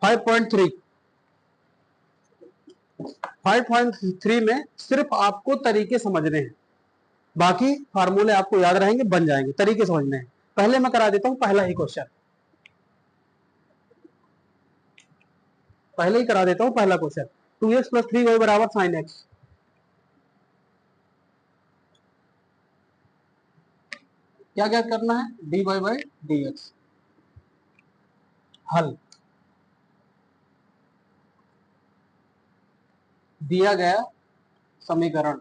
5.3 में सिर्फ आपको तरीके समझने हैं, बाकी फार्मूले आपको याद रहेंगे, बन जाएंगे, तरीके समझने हैं। पहले मैं करा देता हूं पहला ही क्वेश्चन, पहले ही करा देता हूँ पहला क्वेश्चन। 2x प्लस 3y बराबर साइन एक्स। क्या क्या करना है, dy बाई dx। हल दिया गया समीकरण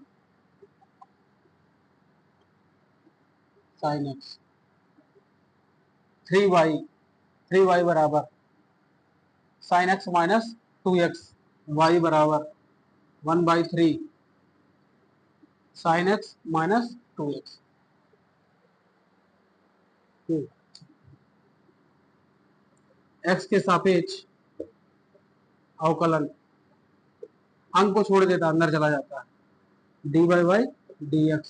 साइन एक्स 3y बराबर sine x minus 2x, y बराबर 1/3 sine x minus 2x। x के सापेक्ष अवकलन, अंक को छोड़ देता अंदर चला जाता है, dy by dx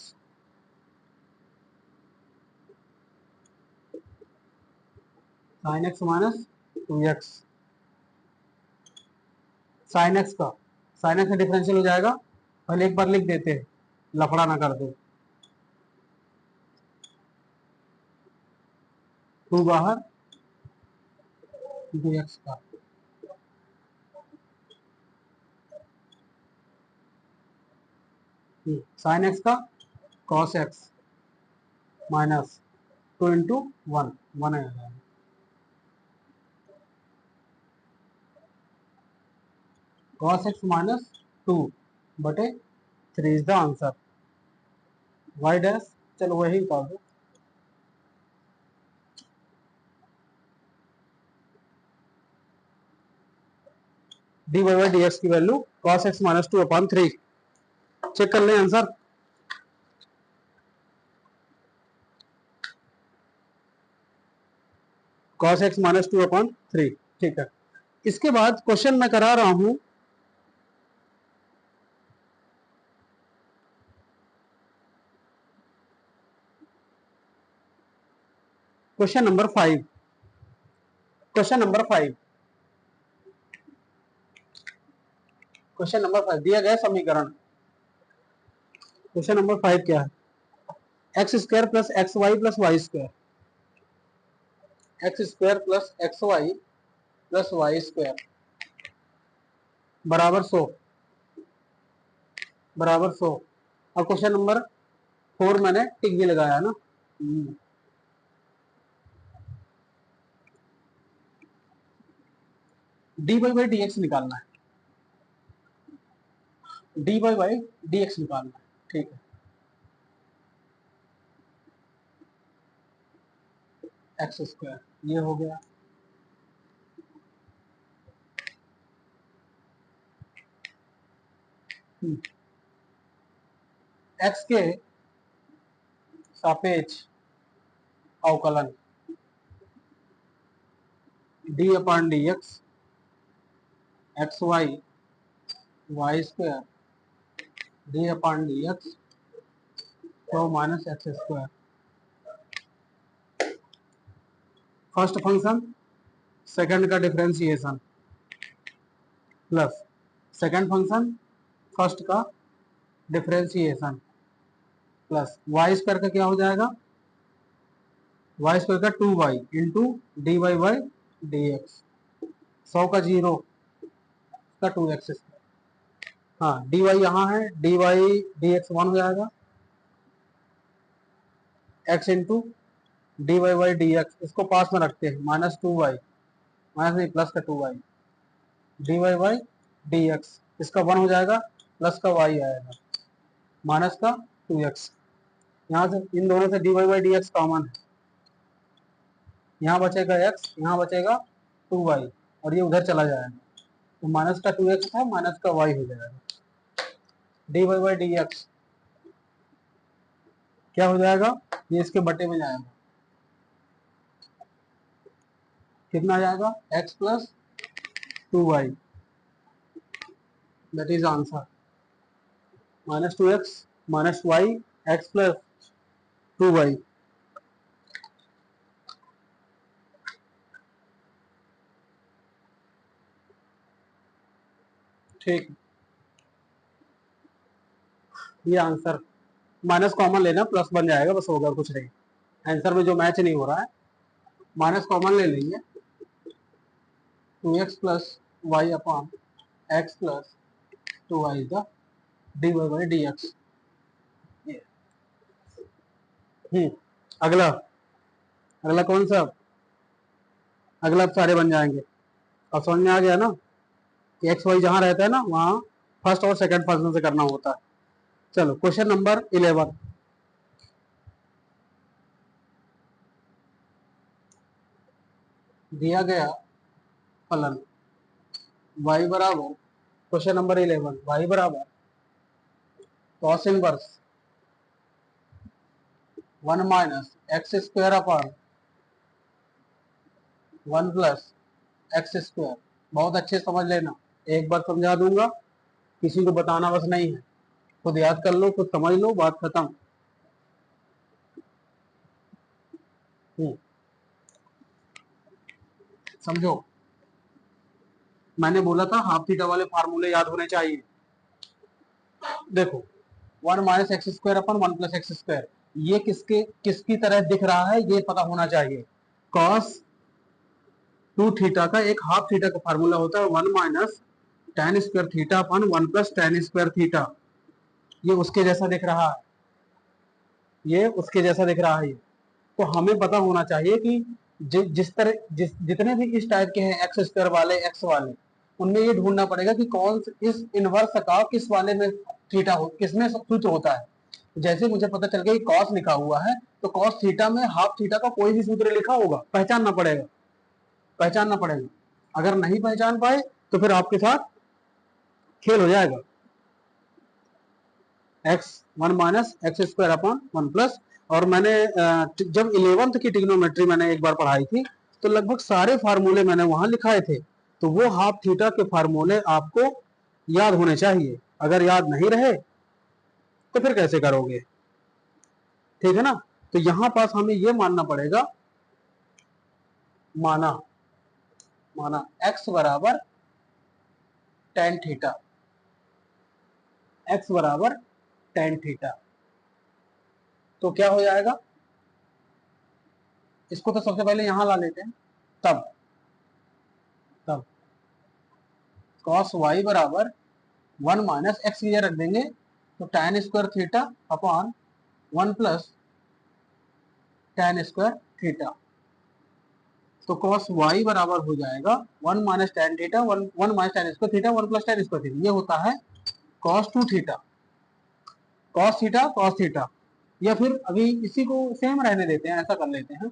sine x minus 2x। Sign x का डिफरेंशियल हो जाएगा, पहले एक बार लिख देते हैं, लफड़ा ना कर दो। 2 बाहर dx का साइन एक्स का कॉस एक्स माइनस 2 इंटू 1 आ जाएगा। cos x माइनस 2 बटे 3 is the answer. y dash चलो वही कर दो। dy बाई dx की value cos x minus 2/3। Check कर लें आंसर। cos x माइनस 2/3, ठीक है। इसके बाद क्वेश्चन मैं करा रहा हूं क्वेश्चन नंबर 5। क्वेश्चन नंबर 5 दिया गया समीकरण। क्वेश्चन नंबर 5 क्या है, x square plus x y plus y square, x square plus x y plus y square बराबर 100 बराबर 100। और क्वेश्चन नंबर 4 मैंने टिक भी लगाया ना। D y by d x निकालना है, d y by d x निकालना है, ठीक है। एक्स स्क्वायर ये हो गया, एक्स के सापेक्ष अवकलन d upon d x y y square d upon d x तो minus x square. First function second का differentiation plus second function first का डिफरेंशिएशन प्लस वाई स्क्वायर का क्या हो जाएगा, वाई स्क्वायर का 2y into d y by d x, 100 का 0 का 2x स्क्वायर। हाँ डी वाई यहाँ है, डी वाई डी एक्स 1 हो जाएगा, x into d y by d x, इसको पास में रखते हैं, माइनस 2y माइनस नहीं प्लस का 2y d y by d x, इसका 1 हो जाएगा, प्लस का y आएगा माइनस का 2x। यहाँ से इन दोनों से d y by d x common है, यहाँ बचेगा x, यहाँ बचेगा 2y और ये उधर चला जाएगा, तो माइनस का 2x था माइनस का y हो जाएगा। D y by d x क्या हो जाएगा, ये इसके बटे में जाएगा, कितना आ जाएगा x plus 2y, that is answer. Minus 2x minus y x plus 2y। ठीक, ये आंसर, माइनस कॉमन लेना प्लस बन जाएगा, बस होगा कुछ नहीं। आंसर में जो मैच नहीं हो रहा है, माइनस कॉमन ले लेंगे, 2x plus y upon x plus 2y is the dy by dx। अगला अगला कौन सा? अगला अब सारे बन जाएंगे। अब समझ में आ गया ना कि एक्स वाई जहां रहता है ना वहां फर्स्ट और सेकंड पर्सन से करना होता है। चलो क्वेश्चन नंबर 11। दिया गया फलन y बराबर, क्वेश्चन नंबर 11, y बराबर cos inverse 1 minus x square upon 1 plus x square. बहुत अच्छे समझ लेना, एक बार समझा दूंगा, किसी को बताना बस नहीं है, खुद याद कर लो, खुद समझ लो, बात खत्म। समझो, मैंने बोला था हाफ थीटा वाले फार्मूले याद होने चाहिए। देखो 1 minus x square upon 1 plus x square, ये किसकी तरह दिख रहा है ये पता होना चाहिए। कॉस 2 थीटा का एक हाफ थीटा का फार्मूला होता है 1 माइनस tan स्क्वायर थीटा अपन 1 प्लस tan स्क्वायर थीटा। ये उसके जैसा दिख रहा है, ये उसके जैसा दिख रहा है। तो हमें पता होना चाहिए कि जितने भी इस टाइप के हैं एक्स स्क्वायर वाले, एक्स वाले, उनमें ये ढूंढना पड़ेगा कि कौन इस इनवर्स का किस वाले में थीटा हो, किसमें सूत्र होता है। जैसे मुझे पता चल गया कॉस लिखा हुआ है, तो कॉस थीटा में हाफ थीटा का कोई भी सूत्र लिखा होगा, पहचानना पड़ेगा, पहचानना पड़ेगा। अगर नहीं पहचान पाए तो फिर आपके साथ खेल हो जाएगा। X 1 minus x square upon 1 plus, और मैंने जब 11th की ट्रिग्नोमेट्री मैंने एक बार पढ़ाई थी तो लगभग सारे फार्मूले मैंने वहां लिखाए थे। तो वो हाफ थीटा के फार्मूले आपको याद होने चाहिए। अगर याद नहीं रहे तो फिर कैसे करोगे? ठीक है ना। तो यहां पास हमें ये मानना पड़ेगा, माना माना x बराबर tan थीटा, x बराबर tan थीटा। तो क्या हो जाएगा, इसको तो सबसे पहले यहां ला लेते हैं, तब तब cos y बराबर 1 माइनस एक्स ये रख देंगे, तो tan square theta upon 1 plus tan square theta. तो cos y बराबर हो जाएगा 1 minus tan theta, 1 minus tan square theta, 1 plus tan square theta. ये होता है cos 2 theta, cos theta cos theta. या फिर अभी इसी को सेम रहने देते हैं, ऐसा कर लेते हैं,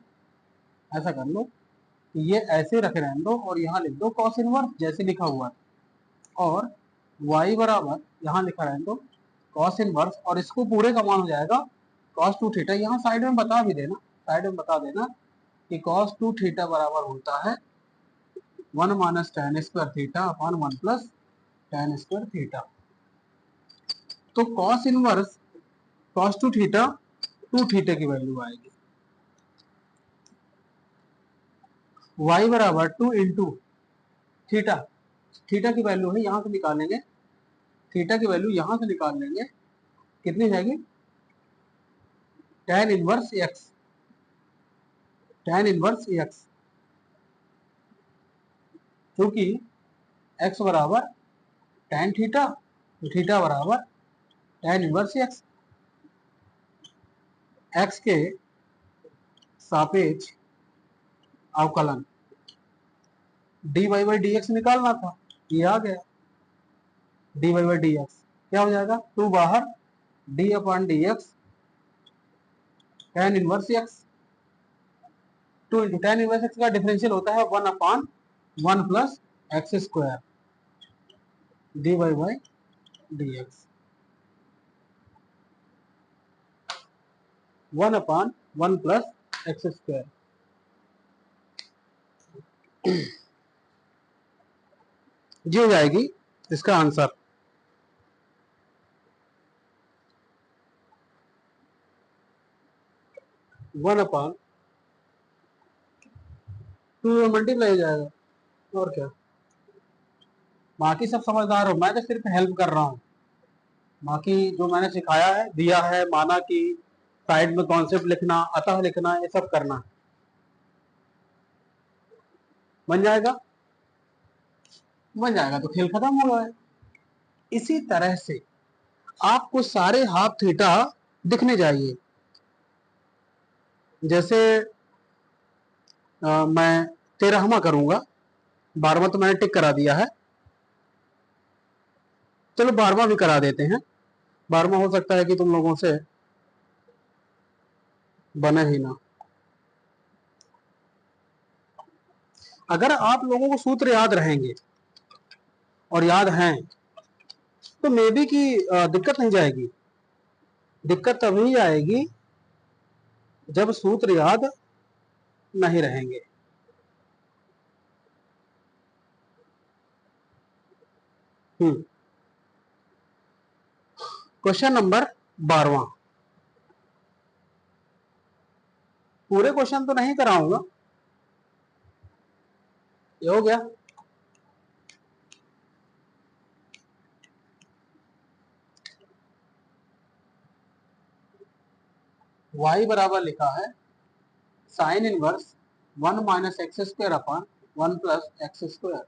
ऐसा कर लो कि ये ऐसे रखे रहने दो और यहाँ लिख दो cos इनवर्स जैसे लिखा हुआ है, और y बराबर यहाँ लिखा रहने दो cos इनवर्स, और इसको पूरे का मान हो जाएगा cos 2 थीटा। यहाँ साइड में बता भी देना, साइड में बता देना कि cos 2 थीटा बराबर होता है 1 minus tan square theta upon 1 plus tan square theta. तो cos inverse cos 2 theta 2 theta की वैल्यू आएगी, y बराबर 2 इंटू थीटा, थीटा की वैल्यू है यहां से निकालेंगे, थीटा की वैल्यू यहां से निकाल लेंगे, कितनी जाएगी tan inverse x, tan inverse x, क्योंकि x बराबर tan थीटा, तो थीटा बराबर tan इनवर्स x। x के सापेक्ष अवकलन dy बाई dx निकालना था, ये आ गया dy बाई dx, क्या हो जाएगा 2 बाहर d upon dx tan inverse x, 2 into tan inverse x का डिफरेंशियल होता है 1 upon 1 plus x square dy by dx, 1 upon 1 plus x square. ये हो जाएगी इसका आंसर। वन अपॉन 2 मल्टीप्लाई हो जाएगा, और क्या। बाकी सब समझदार हो, मैं तो सिर्फ हेल्प कर रहा हूँ। बाकी जो मैंने सिखाया है, दिया है, माना कि साइड में कॉन्सेप्ट लिखना, अतः लिखना, ये सब करना बन जाएगा। बन जाएगा, तो खेल खत्म हो गया। इसी तरह से आपको सारे हाफ थीटा दिखने चाहिए। जैसे मैं 13वां करूंगा, 12वां तो मैंने टिक करा दिया है, चलो 12वां भी करा देते हैं। 12वां हो सकता है कि तुम लोगों से बने ही ना। अगर आप लोगों को सूत्र याद रहेंगे और याद हैं तो मे बी की दिक्कत नहीं जाएगी। दिक्कत तभी आएगी जब सूत्र याद नहीं रहेंगे। क्वेश्चन नंबर 12वां। पूरे क्वेश्चन तो नहीं कराऊंगा, ये हो गया। y बराबर लिखा है sine inverse 1 minus x square upon 1 plus x square.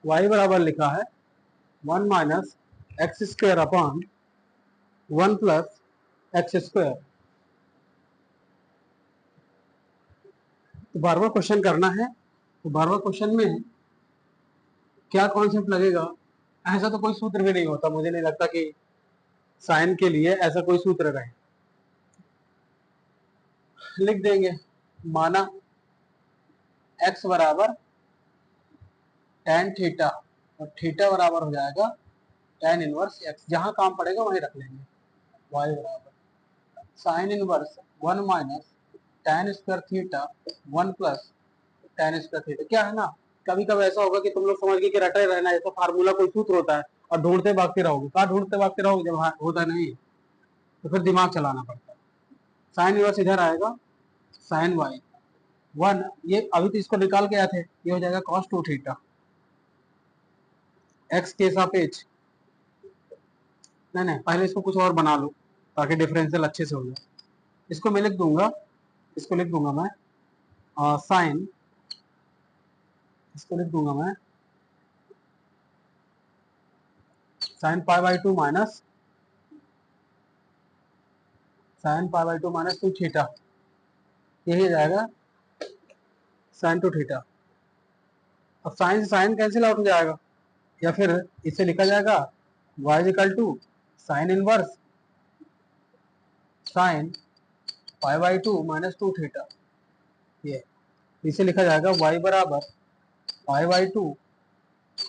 y बराबर लिखा है 1 minus x square upon 1 plus x square. तो 12वां क्वेश्चन करना है। तो 12वां क्वेश्चन में क्या कॉन्सेप्ट लगेगा? ऐसा तो कोई सूत्र भी नहीं होता, मुझे नहीं लगता कि साइन के लिए ऐसा कोई सूत्र रहे। लिख देंगे, माना x बराबर tan थीटा और थीटा बराबर हो जाएगा tan इनवर्स x। जहां काम पड़ेगा वहीं रख लेंगे। y बराबर sine inverse 1 minus tan square theta 1 plus tan square theta. क्या है ना, कभी कभी ऐसा होगा कि तुम लोग समझ गए कि रटे रहना, ऐसा फार्मूला कोई सूत्र होता है और ढूंढते भागते रहोगे। कहाँ ढूंढते भागते रहोगे, जब होता नहीं तो फिर दिमाग चलाना पड़ता है। साइन इनवर्स इधर आएगा साइन वाई 1, ये अभी तो इसको निकाल के आए थे, ये हो जाएगा cos 2 थीटा x के सापेक्ष। नहीं पहले इसको कुछ और बना लो ताकि डिफरेंशियल अच्छे से हो जाए। इसको मैं लिख दूंगा, इसको लिख दूंगा मैं साइन, इसको लिख दूंगा मैं sine pi by 2 minus sine pi by 2 minus 2 theta. यही हो जाएगा साइन 2 थीटा। अब साइन से साइन कैंसिल आउट हो जाएगा, या फिर इसे लिखा जाएगा y equal to sine inverse sine pi by 2 minus 2 theta. ये इसे लिखा जाएगा y बराबर pi by 2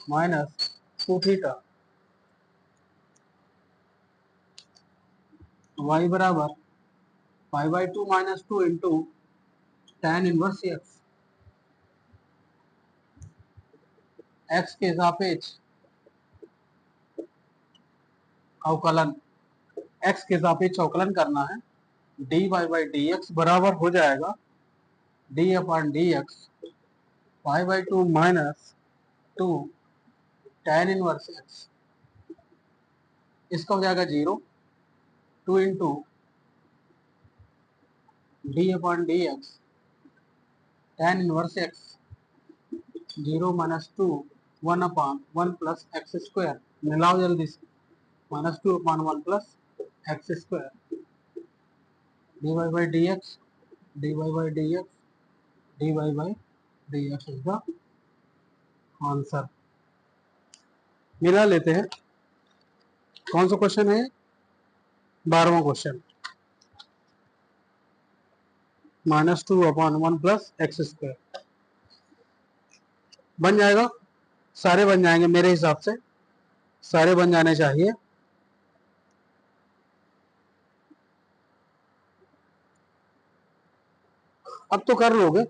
minus 2 theta. y बराबर pi by 2 minus 2 into tan inverse x। x के सापेक्ष अवकलन, x के सापेक्ष अवकलन करना है। dy बाई dx बराबर हो जाएगा d upon dx pi by 2 minus 2 tan inverse x। इसका हो जाएगा 0, 2 into d upon d x tan inverse x, 0 minus 2 1 upon 1 plus x square. मिलाओ जल्दी से, minus 2 upon 1 plus x square. D y by d x, d y by d x, d y by d x is the answer. मिला लेते हैं। कौन सा question है? 12वां question. Minus 2 upon 1 plus x square बन जाएगा। सारे बन जाएंगे मेरे हिसाब से, सारे बन जाने चाहिए। अब तो कर लोगे।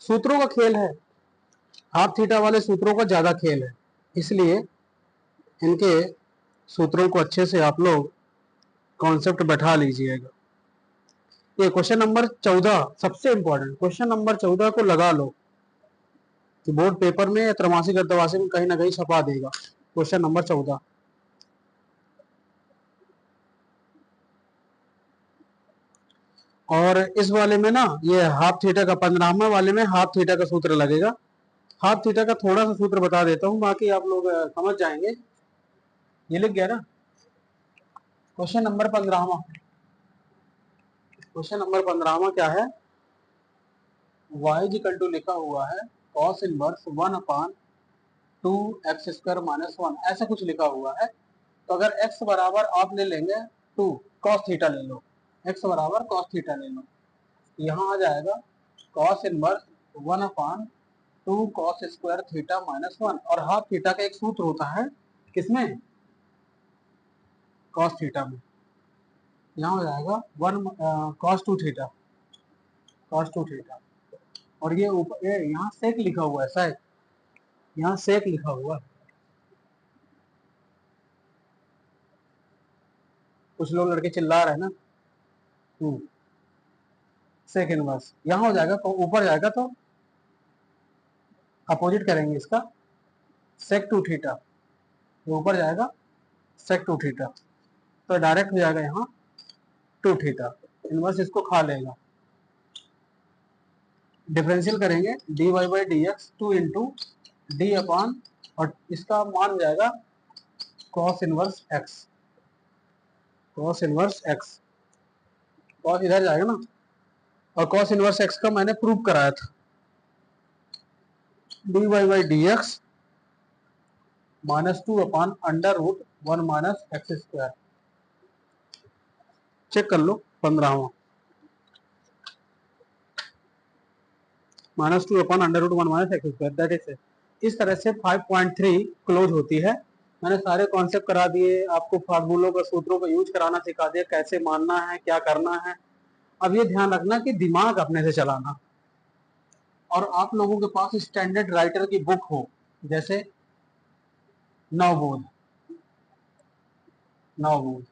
सूत्रों का खेल है, हाफ थीटा वाले सूत्रों का ज्यादा खेल है, इसलिए इनके सूत्रों को अच्छे से आप लोग कॉन्सेप्ट बैठा लीजिएगा। ये क्वेश्चन नंबर 14 सबसे इंपॉर्टेंट क्वेश्चन नंबर 14 को लगा लो कि बोर्ड पेपर में या त्रैमासिक अर्धवार्षिक में कहीं ना कहीं छपा देगा। क्वेश्चन नंबर 14, और इस वाले में ना ये हाफ थीटा का 15वें वाले में हाफ थीटा का सूत्र लगेगा। हाफ थीटा का थोड़ा सा सूत्र बता देता हूँ, बाकी आप लोग समझ जाएंगे। ये लिख गया ना क्वेश्चन नंबर 15वां। क्वेश्चन नंबर 15वां क्या है, y इक्वल टू लिखा हुआ है cos इनवर्स 1/2 x² - 1, ऐसा कुछ लिखा हुआ है। तो अगर x बराबर आप ले लेंगे 2 cos थीटा ले लो, x बराबर cos थीटा ले लो, यहाँ आ जाएगा cos inverse 1/2 cos square theta - 1, और हाफ थीटा का एक सूत्र होता है किसमें, cos थीटा में। यहाँ हो जाएगा 1 cos 2 थीटा, cos 2 थीटा, और ये ऊपर ये यहाँ सेक लिखा हुआ है, सेक, यहाँ सेक लिखा हुआ है। कुछ लोग लड़के चिल्ला रहे हैं ना, सेक इनवर्स यहाँ हो जाएगा, ऊपर जाएगा तो अपोजिट करेंगे इसका, सेक 2 थीटा, ऊपर जाएगा सेक 2 थीटा, तो डायरेक्ट हो जाएगा यहाँ 2 थीटा, इनवर्स इसको खा लेगा। डिफरेंशियल करेंगे dy by d x 2 into d upon, और इसका मान हो जाएगा cos inverse x, cos inverse x, cos इधर जाएगा ना, और cos इनवर्स x का मैंने प्रूव कराया था, dy by d x -2 upon √1 - x²। Check कर लो 15वां, -2 अपॉन √1 - x², दैट इज, इस तरह से 5.3 क्लोज होती है। मैंने सारे कॉन्सेप्ट करा दिए आपको, फार्मूलों का सूत्रों का यूज कराना सिखा दिया, कैसे मानना है, क्या करना है। अब ये ध्यान रखना कि दिमाग अपने से चलाना, और आप लोगों के पास स्टैंडर्ड राइटर की बुक हो, जैसे नवबोध, नवबोध,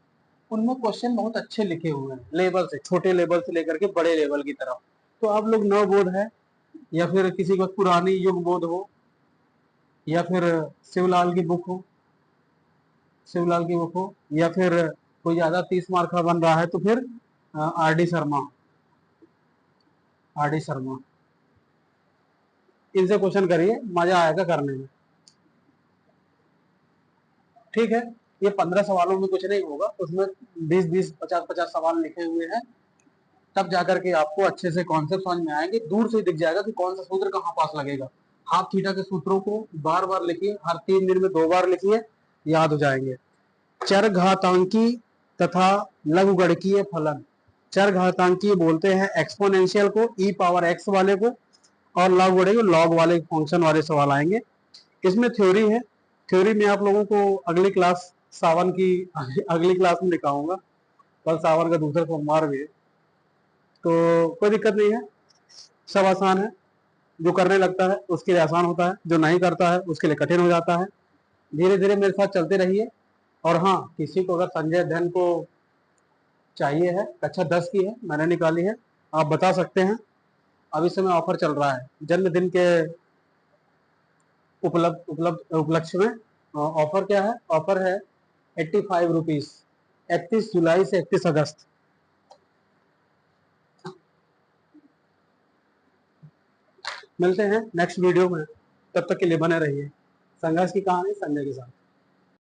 उनमें क्वेश्चन बहुत अच्छे लिखे हुए हैं, लेवल से, छोटे लेवल से लेकर के बड़े लेवल की तरफ। तो आप लोग नवबोध है, या फिर किसी को पुरानी युग बोध हो, या फिर शिवलाल की बुक हो, शिवलाल की बुक हो, या फिर कोई ज्यादा 30 मार्क का बन रहा है तो फिर R D Sharma, R D Sharma, इनसे क्वेश्चन करिए, मजा आएगा करने में। ठीक है, ये 15 सवालों में कुछ नहीं होगा, उसमें 20-20, 50-50 सवाल लिखे हुए हैं, तब जाकर के आपको अच्छे से कॉन्सेप्ट समझ में आएंगे। दूर से दिख जाएगा कि कौन सा सूत्र कहाँ पास लगेगा। हाफ थीटा के सूत्रों को बार बार लिखिए, हर 3 दिन में 2 बार लिखिए, याद हो जाएंगे। चरघातांकी तथा लघुगणकीय फलन, चरघातांकी बोलते हैं एक्सपोनेंशियल को, ई पावर एक्स वाले को, और लघुगणकीय लॉग वाले फंक्शन वाले सवाल आएंगे। इसमें थ्योरी है, थ्योरी में आप लोगों को अगली क्लास सावन की अगली क्लास में दिखाऊंगा, कल सावन का दूसरा सोमवार भी है, तो कोई दिक्कत नहीं है, सब आसान है। जो करने लगता है उसके लिए आसान होता है, जो नहीं करता है उसके लिए कठिन हो जाता है। धीरे धीरे मेरे साथ चलते रहिए। और हाँ, किसी को अगर संजय अध्ययन को चाहिए है, कक्षा 10 की है, मैंने निकाली है, आप बता सकते हैं। अभी समय ऑफर चल रहा है जन्मदिन के उपलक्ष्य में। ऑफर क्या है, ऑफर है 85 रुपीज, 31 जुलाई से 31 अगस्त। मिलते हैं नेक्स्ट वीडियो में, तब तक के लिए बने रहिए। संघर्ष की कहानी संजय के साथ।